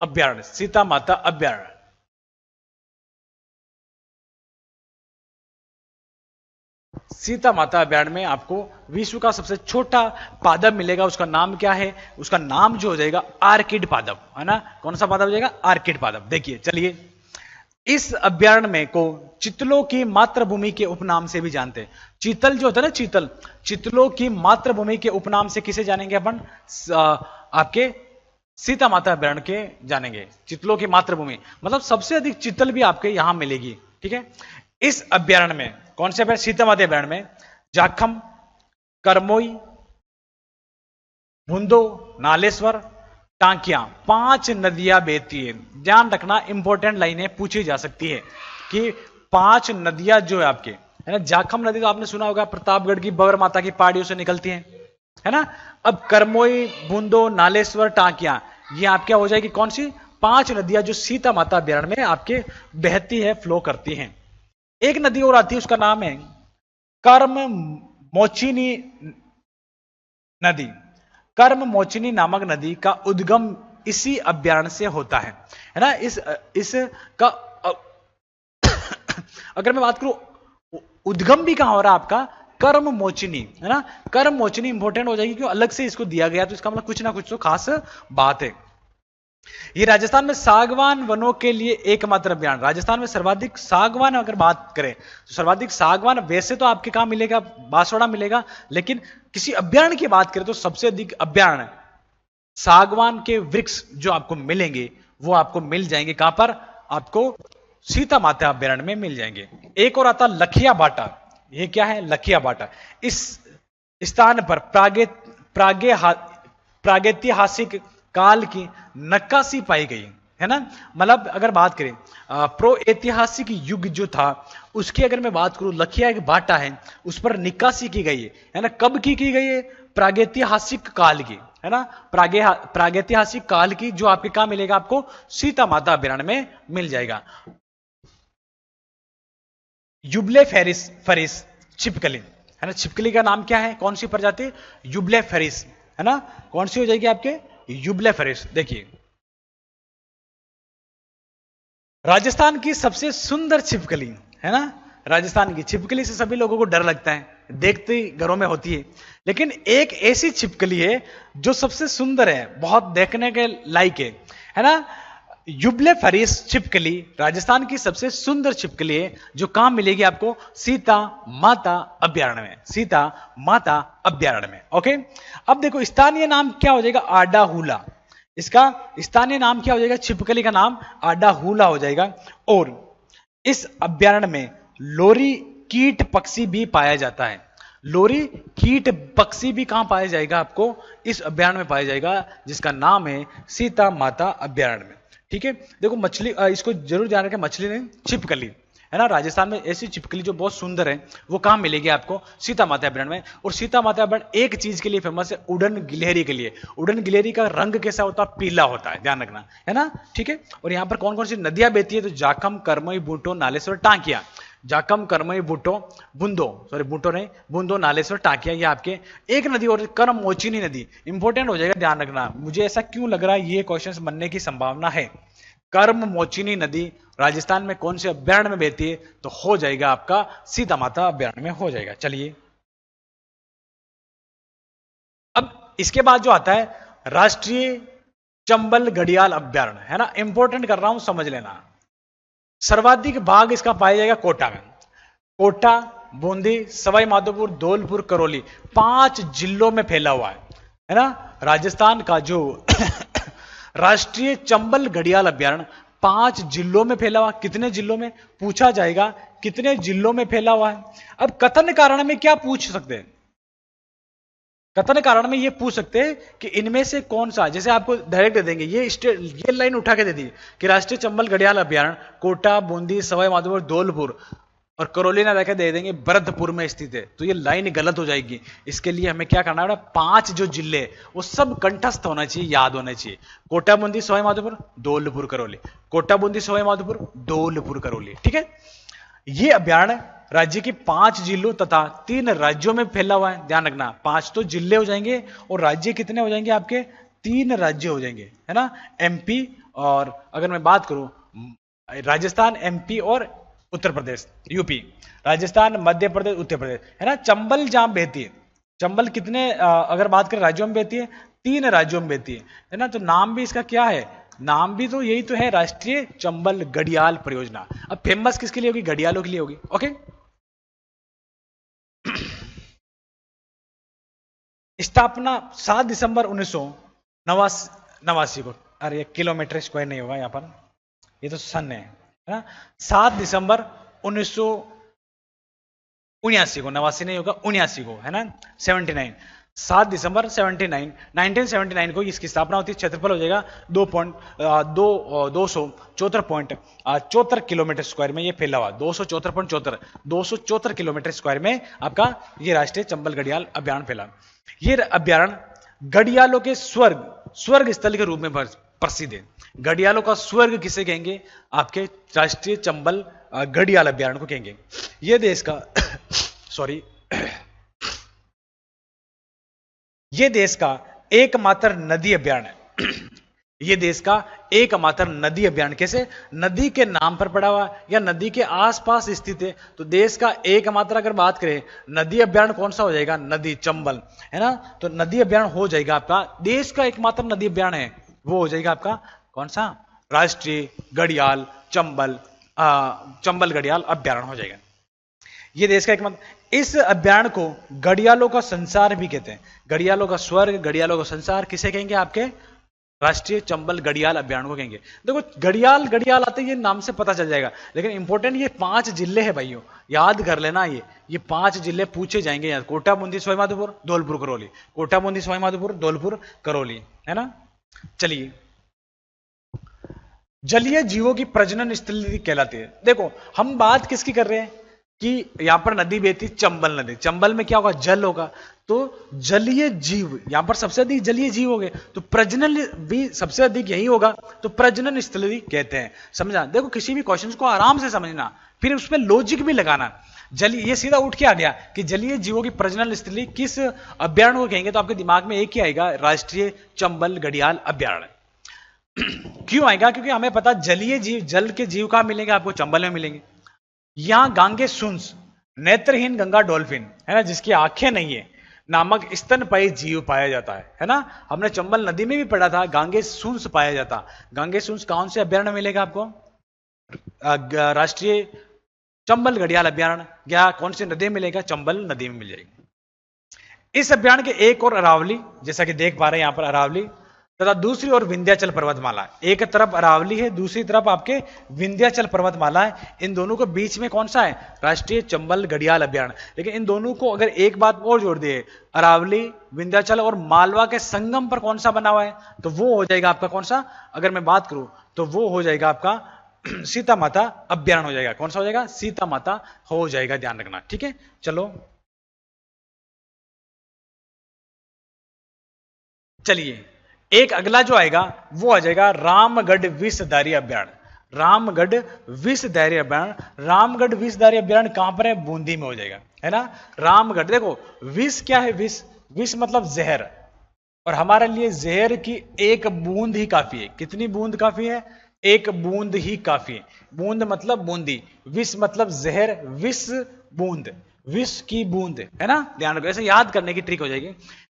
अभ्यारण्य, सीता माता अभ्यारण्य। सीता माता अभयारण्य में आपको विश्व का सबसे छोटा पादप मिलेगा। उसका नाम क्या है? उसका नाम जो हो जाएगा आर्किड पादप, है ना। कौन सा पादप हो जाएगा? आर्किड पादप। देखिए चलिए, इस अभ्यारण्य में को चितलों की मातृभूमि के उपनाम से भी जानते हैं। चीतल जो होता है ना, चीतल, चितलों की मातृभूमि के उपनाम से किसे जानेंगे अपन? आपके सीता माता अभ्यारण्य के जानेंगे। चितलों की मातृभूमि मतलब सबसे अधिक चितल भी आपके यहां मिलेगी, ठीक है। इस अभ्यारण्य में कौन से अभ्यारण्य? सीता माता अभ्यारण्य में जाखम, करमोई, बुंदो, नालेश्वर, टांकिया 5 नदियां बहती है। ध्यान रखना, इंपॉर्टेंट लाइनें पूछी जा सकती है कि 5 नदियां जो है आपके, है ना। जाखम नदी तो आपने सुना होगा, प्रतापगढ़ की बगर माता की पहाड़ियों से निकलती है ना। अब करमोई, बूंदो, नालेश्वर, टांकिया, ये आपके हो जाएगी कौन सी? 5 नदियां जो सीता माता अभ्यारण्य में आपके बहती है, फ्लो करती हैं। एक नदी और आती है, उसका नाम है कर्म मोचिनी नदी। कर्म मोचिनी नामक नदी का उद्गम इसी अभ्यारण्य से होता है ना। इस का अगर मैं बात करूं उद्गम भी कहां हो रहा है आपका? कर्म मोचिनी, है ना। कर्म मोचिनी इंपॉर्टेंट हो जाएगी क्यों अलग से इसको दिया गया, तो इसका मतलब कुछ ना कुछ तो खास बात है। ये राजस्थान में सागवान वनों के लिए एकमात्र अभ्यारण्य। राजस्थान में सर्वाधिक सागवान अगर बात करें तो सर्वाधिक सागवान वैसे तो आपके कहां मिलेगा? बांसवाड़ा मिलेगा, लेकिन किसी अभ्यारण्य की बात करें तो सबसे अधिक अभ्यारण्य सागवान के वृक्ष जो आपको मिलेंगे वो आपको मिल जाएंगे कहां पर? आपको सीता माता अभ्यारण्य में मिल जाएंगे। एक और आता लखिया बाटा। ये क्या है? लखिया बाटा। इस स्थान पर प्रागैतिहासिक काल की नक्काशी पाई गई, है ना। मतलब अगर बात करें प्रो ऐतिहासिक युग जो था उसकी अगर मैं बात करूं, लखिया एक बाटा है, उस पर निक्काशी की गई है ना। कब की गई है? प्रागैतिहासिक काल की, है ना। प्रागैतिहासिक काल की, जो आपके कहां मिलेगा? आपको सीता माता अभ्यारण्य में मिल जाएगा। युबले फरिस छिपकली, है ना। छिपकली का नाम क्या है? कौन सी प्रजाति? युबले फरिस, है ना। कौन सी हो जाएगी आपके? युबले फरिस। देखिए, राजस्थान की सबसे सुंदर छिपकली, है ना। राजस्थान की छिपकली से सभी लोगों को डर लगता है, देखते ही घरों में होती है, लेकिन एक ऐसी छिपकली है जो सबसे सुंदर है, बहुत देखने के लायक है ना। युबले फरिस छिपकली राजस्थान की सबसे सुंदर छिपकली है, जो कहां मिलेगी आपको? सीता माता अभ्यारण्य में। सीता माता अभ्यारण्य में। ओके, अब देखो स्थानीय नाम क्या हो जाएगा? आडाहुला। इसका स्थानीय नाम क्या हो जाएगा? छिपकली का नाम आडाहुला हो जाएगा। और इस अभ्यारण्य में लोरी कीट पक्षी भी पाया जाता है। लोरी कीट पक्षी भी कहां पाया जाएगा? आपको इस अभ्यारण्य में पाया जाएगा, जिसका नाम है सीता माता अभ्यारण्य में, ठीक है। देखो मछली, इसको जरूर ध्यान रखें, मछली नहीं, छिपकली, है ना। राजस्थान में ऐसी छिपकली जो बहुत सुंदर है वो कहां मिलेगी आपको? सीता माता अभ्यारण्य में। और सीता माता अभ्यारण्य एक चीज के लिए फेमस है, उड़न गिलहरी के लिए। उड़न गिलहरी का रंग कैसा होता है? पीला होता है, ध्यान रखना, है ना, ठीक है। और यहां पर कौन कौन सी नदियां बहती है? तो जाखम, करमई, बूटो, नालेश्वर, टांकिया। जाखम, करमई, बूटो, बूटो नहीं, बुंदो, नालेश्वर, टांकिया, ये आपके एक नदी। और करम मोचिनी नदी इंपॉर्टेंट हो जाएगा, ध्यान रखना। मुझे ऐसा क्यों लग रहा है ये क्वेश्चन बनने की संभावना है। कर्म मोचिनी नदी राजस्थान में कौन से अभ्यारण्य में बहती है? तो हो जाएगा आपका सीता माता अभ्यारण्य में हो जाएगा। चलिए, अब इसके बाद जो आता है राष्ट्रीय चंबल घड़ियाल अभ्यारण्य, है ना। इंपॉर्टेंट कर रहा हूं, समझ लेना। सर्वाधिक भाग इसका पाया जाएगा कोटा में। कोटा, बूंदी, सवाई माधोपुर, धौलपुर, करौली 5 जिलों में फैला हुआ है ना। राजस्थान का जो राष्ट्रीय चंबल घड़ियाल अभ्यारण्य 5 जिलों में फैला हुआ। कितने जिलों में? पूछा जाएगा कितने जिलों में फैला हुआ है। अब कथन कारण में क्या पूछ सकते हैं? कथन कारण में ये पूछ सकते हैं कि इनमें से कौन सा, जैसे आपको डायरेक्ट दे देंगे, ये लाइन उठा के दे दी कि राष्ट्रीय चंबल घड़ियाल अभ्यारण्य कोटा, बूंदी, सवाई माधोपुर, धौलपुर और करौली ना रखे दे देंगे भरतपुर में स्थित है, तो ये लाइन गलत हो जाएगी। इसके लिए हमें क्या करना है? 5 जो जिले वो सब कंठस्थ होना चाहिए, याद होने चाहिए। कोटा, बूंदी, सवाई माधोपुर, धौलपुर, करौली। कोटा, बूंदी, सवाई माधोपुर, धौलपुर, करौली, ठीक है। ये अभ्यारण्य राज्य की 5 जिलों तथा 3 राज्यों में फैला हुआ है, ध्यान रखना। 5 तो जिले हो जाएंगे और राज्य कितने हो जाएंगे आपके? 3 राज्य हो जाएंगे, है ना। एमपी, और अगर मैं बात करूं राजस्थान, एमपी और उत्तर प्रदेश, यूपी, राजस्थान, मध्य प्रदेश, उत्तर प्रदेश, है ना। चंबल जहां बहती है, चंबल कितने अगर बात करें राज्यों में बहती है, 3 राज्यों में बहती है ना। तो नाम भी इसका क्या है, नाम भी तो यही तो है, राष्ट्रीय चंबल घड़ियाल परियोजना। अब फेमस किसके लिए होगी, घड़ियालों के लिए होगी। ओके, स्थापना 7 दिसंबर 1989 को। अरे किलोमीटर स्क्वायर नहीं होगा यहाँ पर, ये तो सन है ना। 7 दिसंबर 1979 को, 89 नहीं होगा, 79 को, है ना, 79, 7 दिसंबर 1979 को इसकी स्थापना होती है। क्षेत्रफल हो जाएगा 274 किलोमीटर स्क्वायर में ये फैला हुआ, 274 किलोमीटर स्क्वायर में आपका ये राष्ट्रीय चंबल घड़ियाल अभ्यारण्य फैला। ये अभ्यारण्य घड़ियालों के स्वर्ग स्थल के रूप में प्रसिद्ध है। घड़ियालों का स्वर्ग किसे कहेंगे, आपके राष्ट्रीय चंबल घड़ियाल अभ्यारण्य को कहेंगे। ये देश का सॉरी ये देश का एकमात्र नदी अभ्यारण्य है। ये देश का एकमात्र नदी अभ्यारण्य, कैसे, नदी के नाम पर पड़ा हुआ या नदी के आसपास स्थित है। तो देश का एकमात्र अगर बात करें नदी अभ्यारण्य कौन सा हो जाएगा, नदी चंबल, है ना। तो नदी अभ्यारण्य हो जाएगा आपका, देश का एकमात्र नदी अभ्यारण्य है वो हो जाएगा आपका कौन सा, राष्ट्रीय घड़ियाल चंबल घड़ियाल अभ्यारण्य हो जाएगा। ये देश का एकमात्र, इस अभ्यारण्य को घड़ियालों का संसार भी कहते हैं। घड़ियालों का स्वर्ग, घड़ियालों का संसार किसे कहेंगे, आपके राष्ट्रीय चंबल घड़ियाल अभ्यारण्य को कहेंगे। देखो घड़ियाल आते ये नाम से पता चल जाएगा, लेकिन इंपॉर्टेंट ये 5 जिले हैं भाइयों, याद कर लेना। ये 5 जिले पूछे जाएंगे यहाँ, कोटा, बूंदी, सवाई माधोपुर, धौलपुर, करौली। कोटा, बूंदी, सवाई माधोपुर, धौलपुर, करौली, है ना। चलिए, जलीय जीवों की प्रजनन स्थली कहलाती है। देखो हम बात किसकी कर रहे हैं कि यहां पर नदी बहती, चंबल नदी, चंबल में क्या होगा, जल होगा। तो जलीय जीव, यहां पर सबसे अधिक जलीय जीव हो गए, तो प्रजनन भी सबसे अधिक यही होगा, तो प्रजनन स्थली कहते हैं। समझा, देखो किसी भी क्वेश्चन को आराम से समझना, फिर उसमें लॉजिक भी लगाना। जलीय, ये सीधा उठ के आ गया कि जलीय जीवों की प्रजनन स्थली किस अभ्यारण्य को कहेंगे, तो आपके दिमाग में एक ही आएगा, राष्ट्रीय चंबल घड़ियाल अभ्यारण्य। क्यों आएगा, क्योंकि हमें पता जलीय जीव, जल के जीव कहां मिलेंगे, आपको चंबल में मिलेंगे। यहां गांगे सुंस, नेत्रहीन गंगा डॉल्फिन, है ना, जिसकी आंखें नहीं है, नामक स्तनपायी जीव पाया जाता है ना। हमने चंबल नदी में भी पढ़ा था, गांगे सुंस पाया जाता। गांगे सुंस कौन से अभ्यारण्य मिलेगा आपको, राष्ट्रीय चंबल घड़ियाल अभ्यारण्य, या कौन सी नदी में मिलेगा, चंबल नदी में मिल जाएगी। इस अभ्यारण्य के एक और अरावली, जैसा कि देख पा रहे हैं यहां पर अरावली, तथा दूसरी ओर विंध्याचल पर्वतमाला। एक तरफ अरावली है, दूसरी तरफ आपके विंध्याचल पर्वतमाला है। इन दोनों के बीच में कौन सा है, राष्ट्रीय चंबल घड़ियाल अभ्यारण्य। लेकिन इन दोनों को अगर एक बात और जोड़ दिए, अरावली, विंध्याचल और मालवा के संगम पर कौन सा बना हुआ है, तो वो हो जाएगा आपका कौन सा, अगर मैं बात करूं तो वो हो जाएगा आपका सीता माता अभ्यारण्य हो जाएगा। कौन सा हो जाएगा, सीता माता हो जाएगा, ध्यान रखना, ठीक है। चलो चलिए, एक अगला जो आएगा वो आ जाएगा रामगढ़ विषधारी अभ्यारण्य। रामगढ़ विषधारी अभ्यारण्य, रामगढ़ विषधारी अभ्यारण्य कहां पर है, बूंदी में हो जाएगा, है ना। रामगढ़, देखो विष क्या है, विष मतलब जहर, और हमारे लिए जहर की एक बूंद ही काफी है। कितनी बूंद काफी है, एक बूंद ही काफी है। बूंद मतलब बूंदी, विष मतलब जहर, विष बूंद, विष की बूंद, है ना। ध्यान रखो, ऐसे याद करने की ट्रिक हो जाएगी।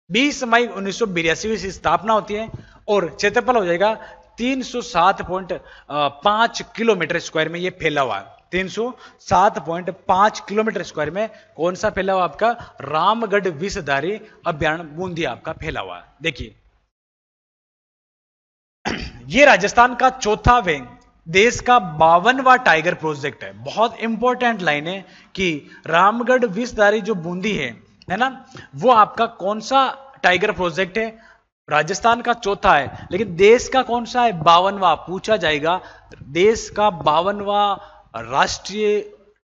20 मई 1982 की स्थापना होती है और क्षेत्रफल हो जाएगा 307.5 किलोमीटर स्क्वायर में ये फैला हुआ है। 307.5 किलोमीटर स्क्वायर में कौन सा फैला हुआ, आपका रामगढ़ विषधारी अभ्यारण्य बूंदी आपका फैला हुआ है। देखिए, ये राजस्थान का चौथा वे देश का 52वां टाइगर प्रोजेक्ट है। बहुत इंपॉर्टेंट लाइन है कि रामगढ़ विषधारी जो बूंदी है ना, वो आपका कौन सा टाइगर प्रोजेक्ट है, राजस्थान का चौथा है, लेकिन देश का कौन सा है, 52वां पूछा जाएगा। देश का 52वां राष्ट्रीय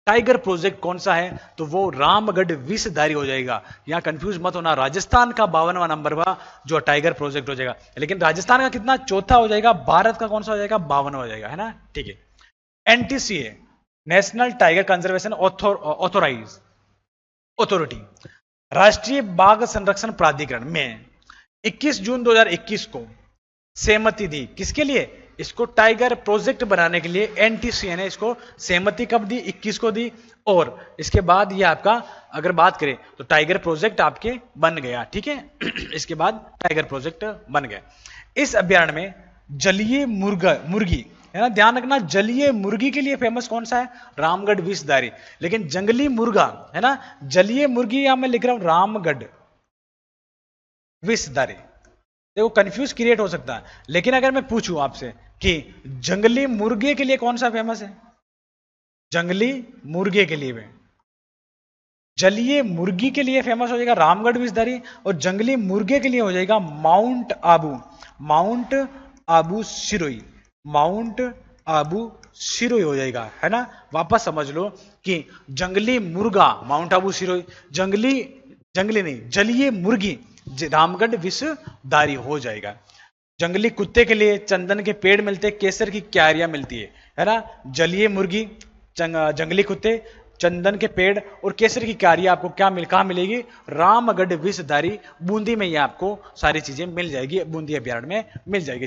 टाइगर प्रोजेक्ट कौन सा है, तो वो रामगढ़ विषधारी हो जाएगा। यहां कंफ्यूज मत होना, राजस्थान का 52वां नंबर का जो टाइगर प्रोजेक्ट हो जाएगा, लेकिन राजस्थान का कितना, चौथा हो जाएगा। भारत का कौन सा हो जाएगा, 52वां हो जाएगा, है ना, ठीक है। NTCA, national tiger conservation authority, राष्ट्रीय बाघ संरक्षण प्राधिकरण में 21 जून 2021 को सहमति दी, किसके लिए, इसको टाइगर प्रोजेक्ट बनाने के लिए एनटीसी ने इसको सहमति कब दी, 21 को दी, और इसके बाद ये आपका अगर बात करें तो टाइगर प्रोजेक्ट आपके बन गया, ठीक है। इसके बाद टाइगर प्रोजेक्ट बन गया। इस अभ्यारण्य में जलीय मुर्गी है ना, ध्यान रखना, जलीय मुर्गी के लिए फेमस कौन सा है, रामगढ़ विषधारी। लेकिन जंगली मुर्गा है ना, जलीय मुर्गी यहां मैं लिख रहा हूं रामगढ़ विषधारी। देखो कंफ्यूज क्रिएट हो सकता है, लेकिन अगर मैं पूछूं आपसे कि जंगली मुर्गे के लिए कौन सा फेमस है, जंगली मुर्गे के लिए जलीय मुर्गी के लिए फेमस हो जाएगा रामगढ़ विषधारी, और जंगली मुर्गे के लिए हो जाएगा माउंट आबू सिरोही, माउंट आबू सिरोही हो जाएगा, है ना। वापस समझ लो कि जंगली मुर्गा माउंट आबू सिरोही, जंगली नहीं जलीय मुर्गी रामगढ़ विषधारी हो जाएगा। जंगली कुत्ते के लिए चंदन के पेड़ मिलते, केसर की क्यारियां मिलती है ना। जलीय मुर्गी, जंगली कुत्ते, चंदन के पेड़ और केसर की क्यारियां आपको कहां मिलेगी, रामगढ़ विषधारी बूंदी में, ये आपको सारी चीजें मिल जाएगी, बूंदी अभ्यारण्य में मिल जाएगी।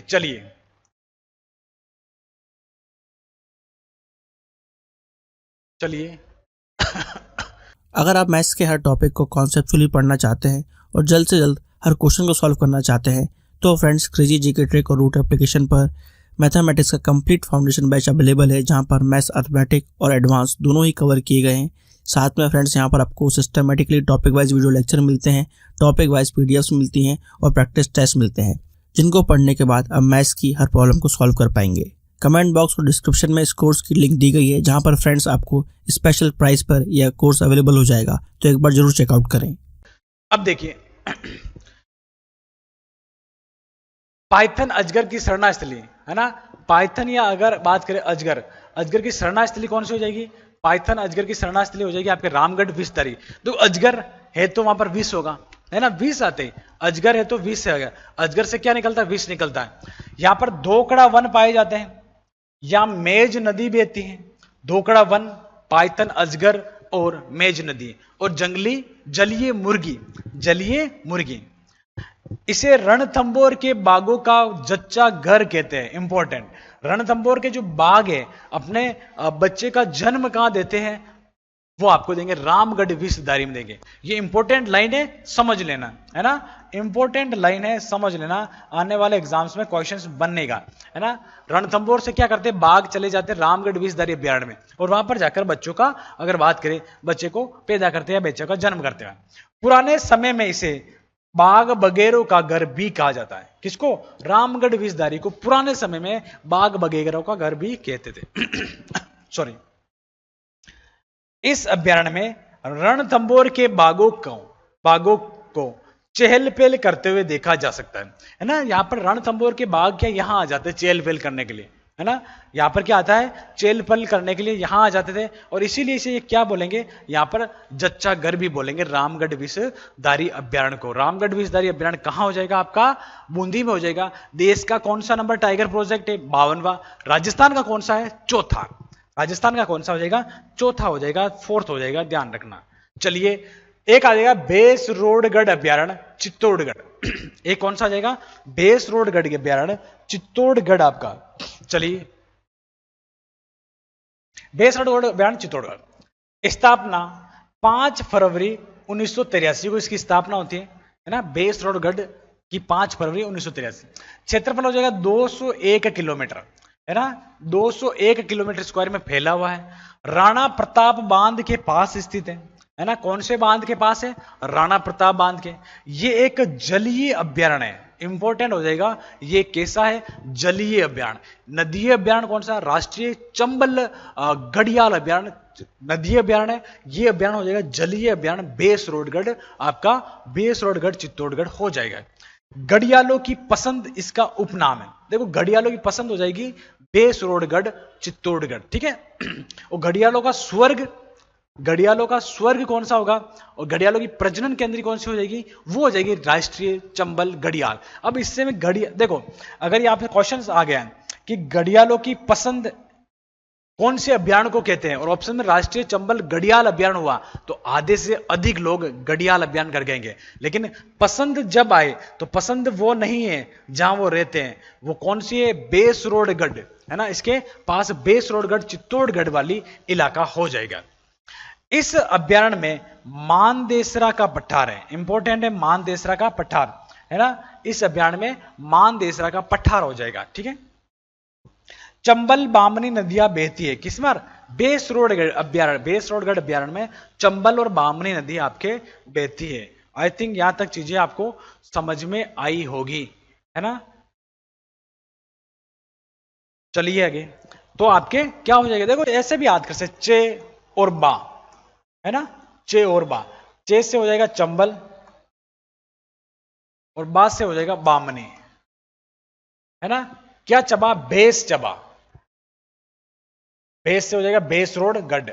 चलिए अगर आप मैथ्स के हर टॉपिक को कॉन्सेप्चुअली पढ़ना चाहते हैं और जल्द से जल्द हर क्वेश्चन को सॉल्व करना चाहते हैं तो फ्रेंड्स क्रेजी जीके ट्रिक और रूट एप्लीकेशन पर मैथमेटिक्स का कंप्लीट फाउंडेशन बैच अवेलेबल है, जहां पर मैथ्स, अर्थमेटिक और एडवांस दोनों ही कवर किए गए हैं। साथ में फ्रेंड्स यहां पर आपको systematically topic wise video lecture मिलते हैं, टॉपिक वाइज पीडीएफ्स मिलती हैं और प्रैक्टिस टेस्ट मिलते हैं, जिनको पढ़ने के बाद आप मैथ्स की हर प्रॉब्लम को सॉल्व कर पाएंगे। कमेंट बॉक्स और डिस्क्रिप्शन में इस कोर्स की लिंक दी गई है, जहां पर फ्रेंड्स आपको स्पेशल प्राइस पर यह कोर्स अवेलेबल हो जाएगा, तो एक बार जरूर चेकआउट करें। अब देखिए, पाइथन अजगर की शरणास्थली है ना, पाइथन या अगर बात करें अजगर की शरणास्थली कौन सी हो जाएगी, पाइथन अजगर की शरणास्थली हो जाएगी आपके रामगढ़ विषधारी। तो अजगर है तो वहां पर विष होगा, है ना, विष आते, अजगर है तो विष से आ गया, अजगर से क्या निकलता है, विष निकलता है। यहां पर धोकड़ा वन पाए जाते हैं, या मेज नदी बहती है, धोकड़ा वन, पाइथन अजगर और मेज नदी, और जलीय मुर्गी, इसे रणथंभौर के बागों का जच्चा घर कहते हैं। इंपॉर्टेंट, रणथंभौर के जो बाग है अपने बच्चे का जन्म कहां देते हैं, वो आपको देंगे रामगढ़ विषधारी में देंगे। ये इंपॉर्टेंट लाइन है, समझ लेना, है ना, इंपॉर्टेंट लाइन है, समझ लेना, आने वाले एग्जाम्स में क्वेश्चंस बनने का, है ना। रणथंभौर से क्या करते हैं, बाग चले जाते हैं रामगढ़ विषधारी अभ्यारण्य में, और वहां पर जाकर बच्चों का अगर बात करें, बच्चे को पैदा करते हैं, बच्चे का जन्म करते हैं। पुराने समय में इसे बाग बगेरों का घर भी कहा जाता है। किसको, रामगढ़ विषधारी को पुराने समय में बाग बगेरों का घर भी कहते थे। सॉरी। इस अभ्यारण्य में रणथंभौर के बागों को चहल पहल करते हुए देखा जा सकता है ना। यहां पर रणथंभौर के बाग क्या यहां आ जाते हैं चहल पहल करने के लिए, है ना। यहां पर क्या आता है, चहल पहल करने के लिए यहां आ जाते थे, और इसीलिए इसे ये क्या बोलेंगे, यहां पर जच्चा घर भी बोलेंगे रामगढ़ विषधारी अभ्यारण्य को। रामगढ़ विषधारी अभ्यारण्य कहां हो जाएगा, आपका बूंदी में हो जाएगा। देश का कौन सा नंबर टाइगर प्रोजेक्ट है, 52वां। राजस्थान का कौन सा है, चौथा। राजस्थान का कौन सा हो जाएगा, चौथा हो जाएगा, फोर्थ हो जाएगा, ध्यान रखना। चलिए, एक आ जाएगा बेसरोडगढ़ अभ्यारण्य चित्तौड़गढ़। एक कौन सा आ जाएगा, बेसरोडगढ़ अभ्यारण्य चित्तौड़गढ़ आपका। चलिए, बेसरोडगढ़ अभ्यारण्य चित्तौड़गढ़, स्थापना 5 फरवरी 1983 को इसकी स्थापना होती है ना। बेसरोडगढ़ की 5 फरवरी 1983। क्षेत्रफल हो जाएगा 201 किलोमीटर, है ना, 201 किलोमीटर स्क्वायर में फैला हुआ है। राणा प्रताप बांध के पास स्थित है ना। कौन से बांध के पास है, राणा प्रताप बांध के। ये एक जलीय अभ्यारण्य है, इंपॉर्टेंट हो जाएगा, ये कैसा है, जलीय अभ्यारण्य। नदीय अभ्यारण्य कौन सा, राष्ट्रीय चंबल घड़ियाल अभ्यारण्य नदीय अभ्यारण्य है। ये अभ्यारण्य हो जाएगा जलीय अभ्यारण्य बेसरोडगढ़, आपका बेसरोडगढ़ चित्तौड़गढ़ हो जाएगा। घड़ियालों की पसंद इसका उपनाम है। देखो, घड़ियालों की पसंद हो जाएगी बेसरोडगढ़ चित्तौड़गढ़, ठीक है। और घड़ियालों का स्वर्ग कौन सा होगा, और घड़ियालों की प्रजनन केंद्र कौन सी हो जाएगी, वो हो जाएगी राष्ट्रीय चंबल घड़ियाल। अब इससे में देखो, अगर यहाँ पे क्वेश्चन आ गया कि घड़ियालों की पसंद कौन से अभ्यारण्य को कहते हैं? और ऑप्शन में राष्ट्रीय चंबल घड़ियाल अभ्यारण्य हुआ तो आधे से अधिक लोग घड़ियाल अभ्यारण्य कर गएंगे। लेकिन पसंद जब आए तो पसंद वो नहीं है जहां वो रहते हैं, वो कौन सी है? बेसरोडगढ़, है ना, इसके पास बेसरोडगढ़ चित्तौड़गढ़ वाली इलाका हो जाएगा। इस अभ्यारण्य में मानदेसरा का पठार है, इंपॉर्टेंट है, मानदेसरा का पठार, है ना, इस अभ्यारण्य में मानदेसरा का पठार हो जाएगा। ठीक है। चंबल बामनी नदियां बहती है किसमें? बेसरोडगढ़ अभ्यारण्य, बेसरोडगढ़ अभ्यारण्य में चंबल और बामनी नदी आपके बहती है। आई थिंक यहां तक चीजें आपको समझ में आई होगी, है ना। चलिए आगे। तो आपके क्या हो जाएगा? देखो ऐसे भी याद कर सकते, चे और बा, है ना, चे और बा। चे से हो जाएगा चंबल और बा से हो जाएगा बामनी, है ना। क्या चबा? बेस चबा, बेस से हो जाएगा बेसरोडगढ़।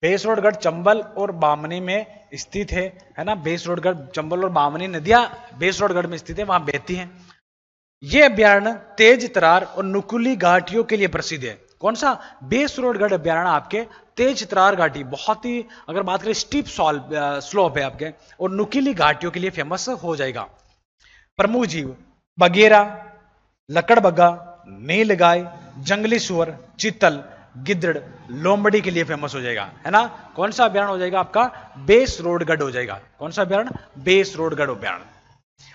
बेसरोडगढ़ चंबल और बामनी में स्थित है ना। बेसरोडगढ़ चंबल और बामनी नदियां बेसरोडगढ़ में स्थित है, वहां बहती हैं। यह अभ्यारण्य तेज तरार और नुकीली घाटियों के लिए प्रसिद्ध है। कौन सा? बेसरोडगढ़ अभ्यारण्य आपके तेज तरार घाटी, बहुत ही अगर बात करें स्टीप स्लोप है आपके, और नुकीली घाटियों के लिए फेमस हो जाएगा। प्रमुख जीव बगेरा, लकड़बग्गा, नीलगाय, जंगली सुअर, चीतल, गिद्धड़, लोमड़ी के लिए फेमस हो जाएगा, है ना। कौन सा अभ्यारण्य हो जाएगा आपका? बेसरोडगढ़ हो जाएगा। कौन सा अभ्यारण्य? बेसरोडगढ़ अभ्यारण्य।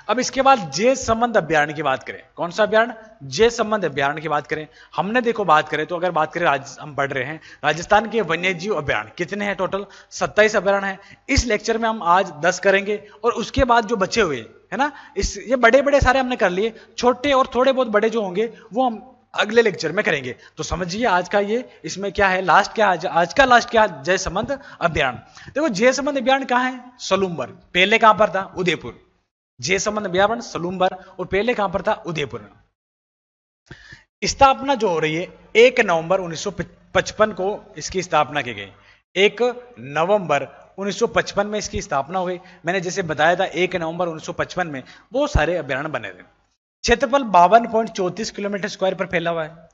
अब इसके बाद जयसमंद अभ्यारण्य की बात करें। कौन सा अभ्यारण्य? जयसमंद अभ्यारण्य की बात करें। हमने देखो बात करें तो अगर बात करें हम पढ़ रहे हैं राजस्थान के वन्यजीव अभ्यारण्य कितने हैं? टोटल 27 अभ्यारण्य है। इस लेक्चर में हम आज 10 करेंगे और उसके बाद जो बचे हुए, है ना, ये बड़े बड़े सारे हमने कर लिए, छोटे और थोड़े बहुत बड़े जो होंगे वो हम अगले लेक्चर में करेंगे। तो समझिए आज का ये, इसमें क्या है, लास्ट क्या है आज का? लास्ट क्या? जयसमंद अभ्यारण्य। देखो जयसमंद अभ्यारण्य कहां है? सलूम्बर। पहले कहां पर था? उदयपुर। जयसमंद अभ्यारण्य सलूम्बर, और पहले कहां पर था? उदयपुर। स्थापना जो हो रही है 1 नवंबर 1955 को इसकी स्थापना की गई। 1 नवंबर 1955 में इसकी स्थापना हुई। मैंने जैसे बताया था 1 नवंबर 1955 में बहुत सारे अभ्यारण्य बने थे। क्षेत्रफल 52.34 किलोमीटर स्क्वायर पर फैला हुआ है।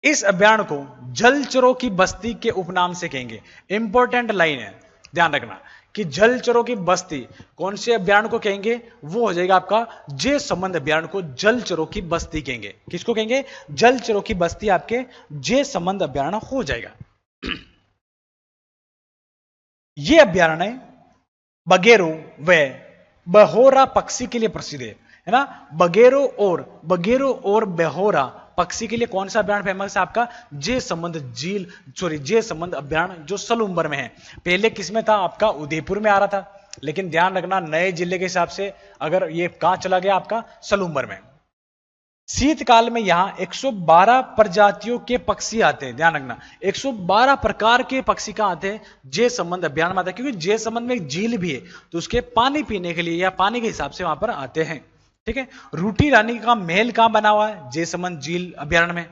इस अभ्यारण्य को जलचरों की बस्ती के उपनाम से कहेंगे। इंपॉर्टेंट लाइन है, ध्यान रखना कि जलचरों की बस्ती कौन से अभ्यारण्य को कहेंगे? वो हो जाएगा आपका जयसमंद अभ्यारण्य को जलचरों की बस्ती कहेंगे। किसको कहेंगे? जलचरों की बस्ती आपके जयसमंद अभ्यारण्य हो जाएगा। यह अभ्यारण्य बगेरो व बहोरा पक्षी के लिए प्रसिद्ध है ना। बगेरो और बहोरा पक्षी के लिए कौन सा अभ्यारण्य फेमस है आपका? जयसमंद अभ्यारण्य जो सलूम्बर में है। पहले किसमें था आपका? उदयपुर में आ रहा था, लेकिन ध्यान रखना नए जिले के हिसाब से अगर ये कहां चला गया आपका? सलूम्बर में। शीतकाल में यहां 112 प्रजातियों के पक्षी आते हैं। ध्यान रखना 112 प्रकार के पक्षी कहां आते हैं? जयसमंद अभ्यारण्य में आते हैं, क्योंकि जयसमंद में एक झील भी है तो उसके पानी पीने के लिए या पानी के हिसाब से वहां पर आते हैं। ठीक है। रूटी रानी का महल कहां बना हुआ है? जयसमंद झील अभ्यारण्य में।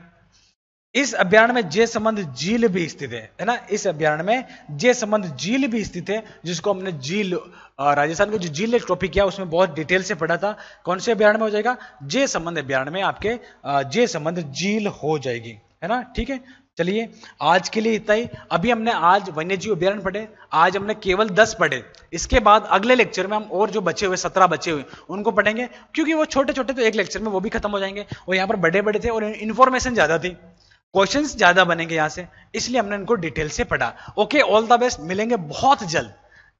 इस अभ्यारण्य में जयसमंद झील भी स्थित है ना। इस अभ्यारण्य में जयसमंद झील भी स्थित है, जिसको हमने झील राजस्थान को जो झील टॉपिक किया उसमें बहुत डिटेल से पढ़ा था। कौन से अभ्यारण्य में हो जाएगा? जयसमंद अभ्यारण्य में आपके जयसमंद झील हो जाएगी, है ना। ठीक है। चलिए आज के लिए इतना ही। अभी हमने आज वन्यजीव अभ्यारण्य पढ़े, आज हमने केवल 10 पढ़े। इसके बाद अगले लेक्चर में हम और जो बचे हुए 17 बचे हुए उनको पढ़ेंगे, क्योंकि वो छोटे छोटे तो एक लेक्चर में वो भी खत्म हो जाएंगे, और यहाँ पर बड़े बड़े थे और इन्फॉर्मेशन ज्यादा थी, क्वेश्चंस ज्यादा बनेंगे यहां से, इसलिए हमने इनको डिटेल से पढ़ा। Okay, all the best. मिलेंगे बहुत जल्द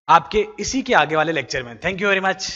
आपके इसी के आगे वाले लेक्चर में। Thank you very much.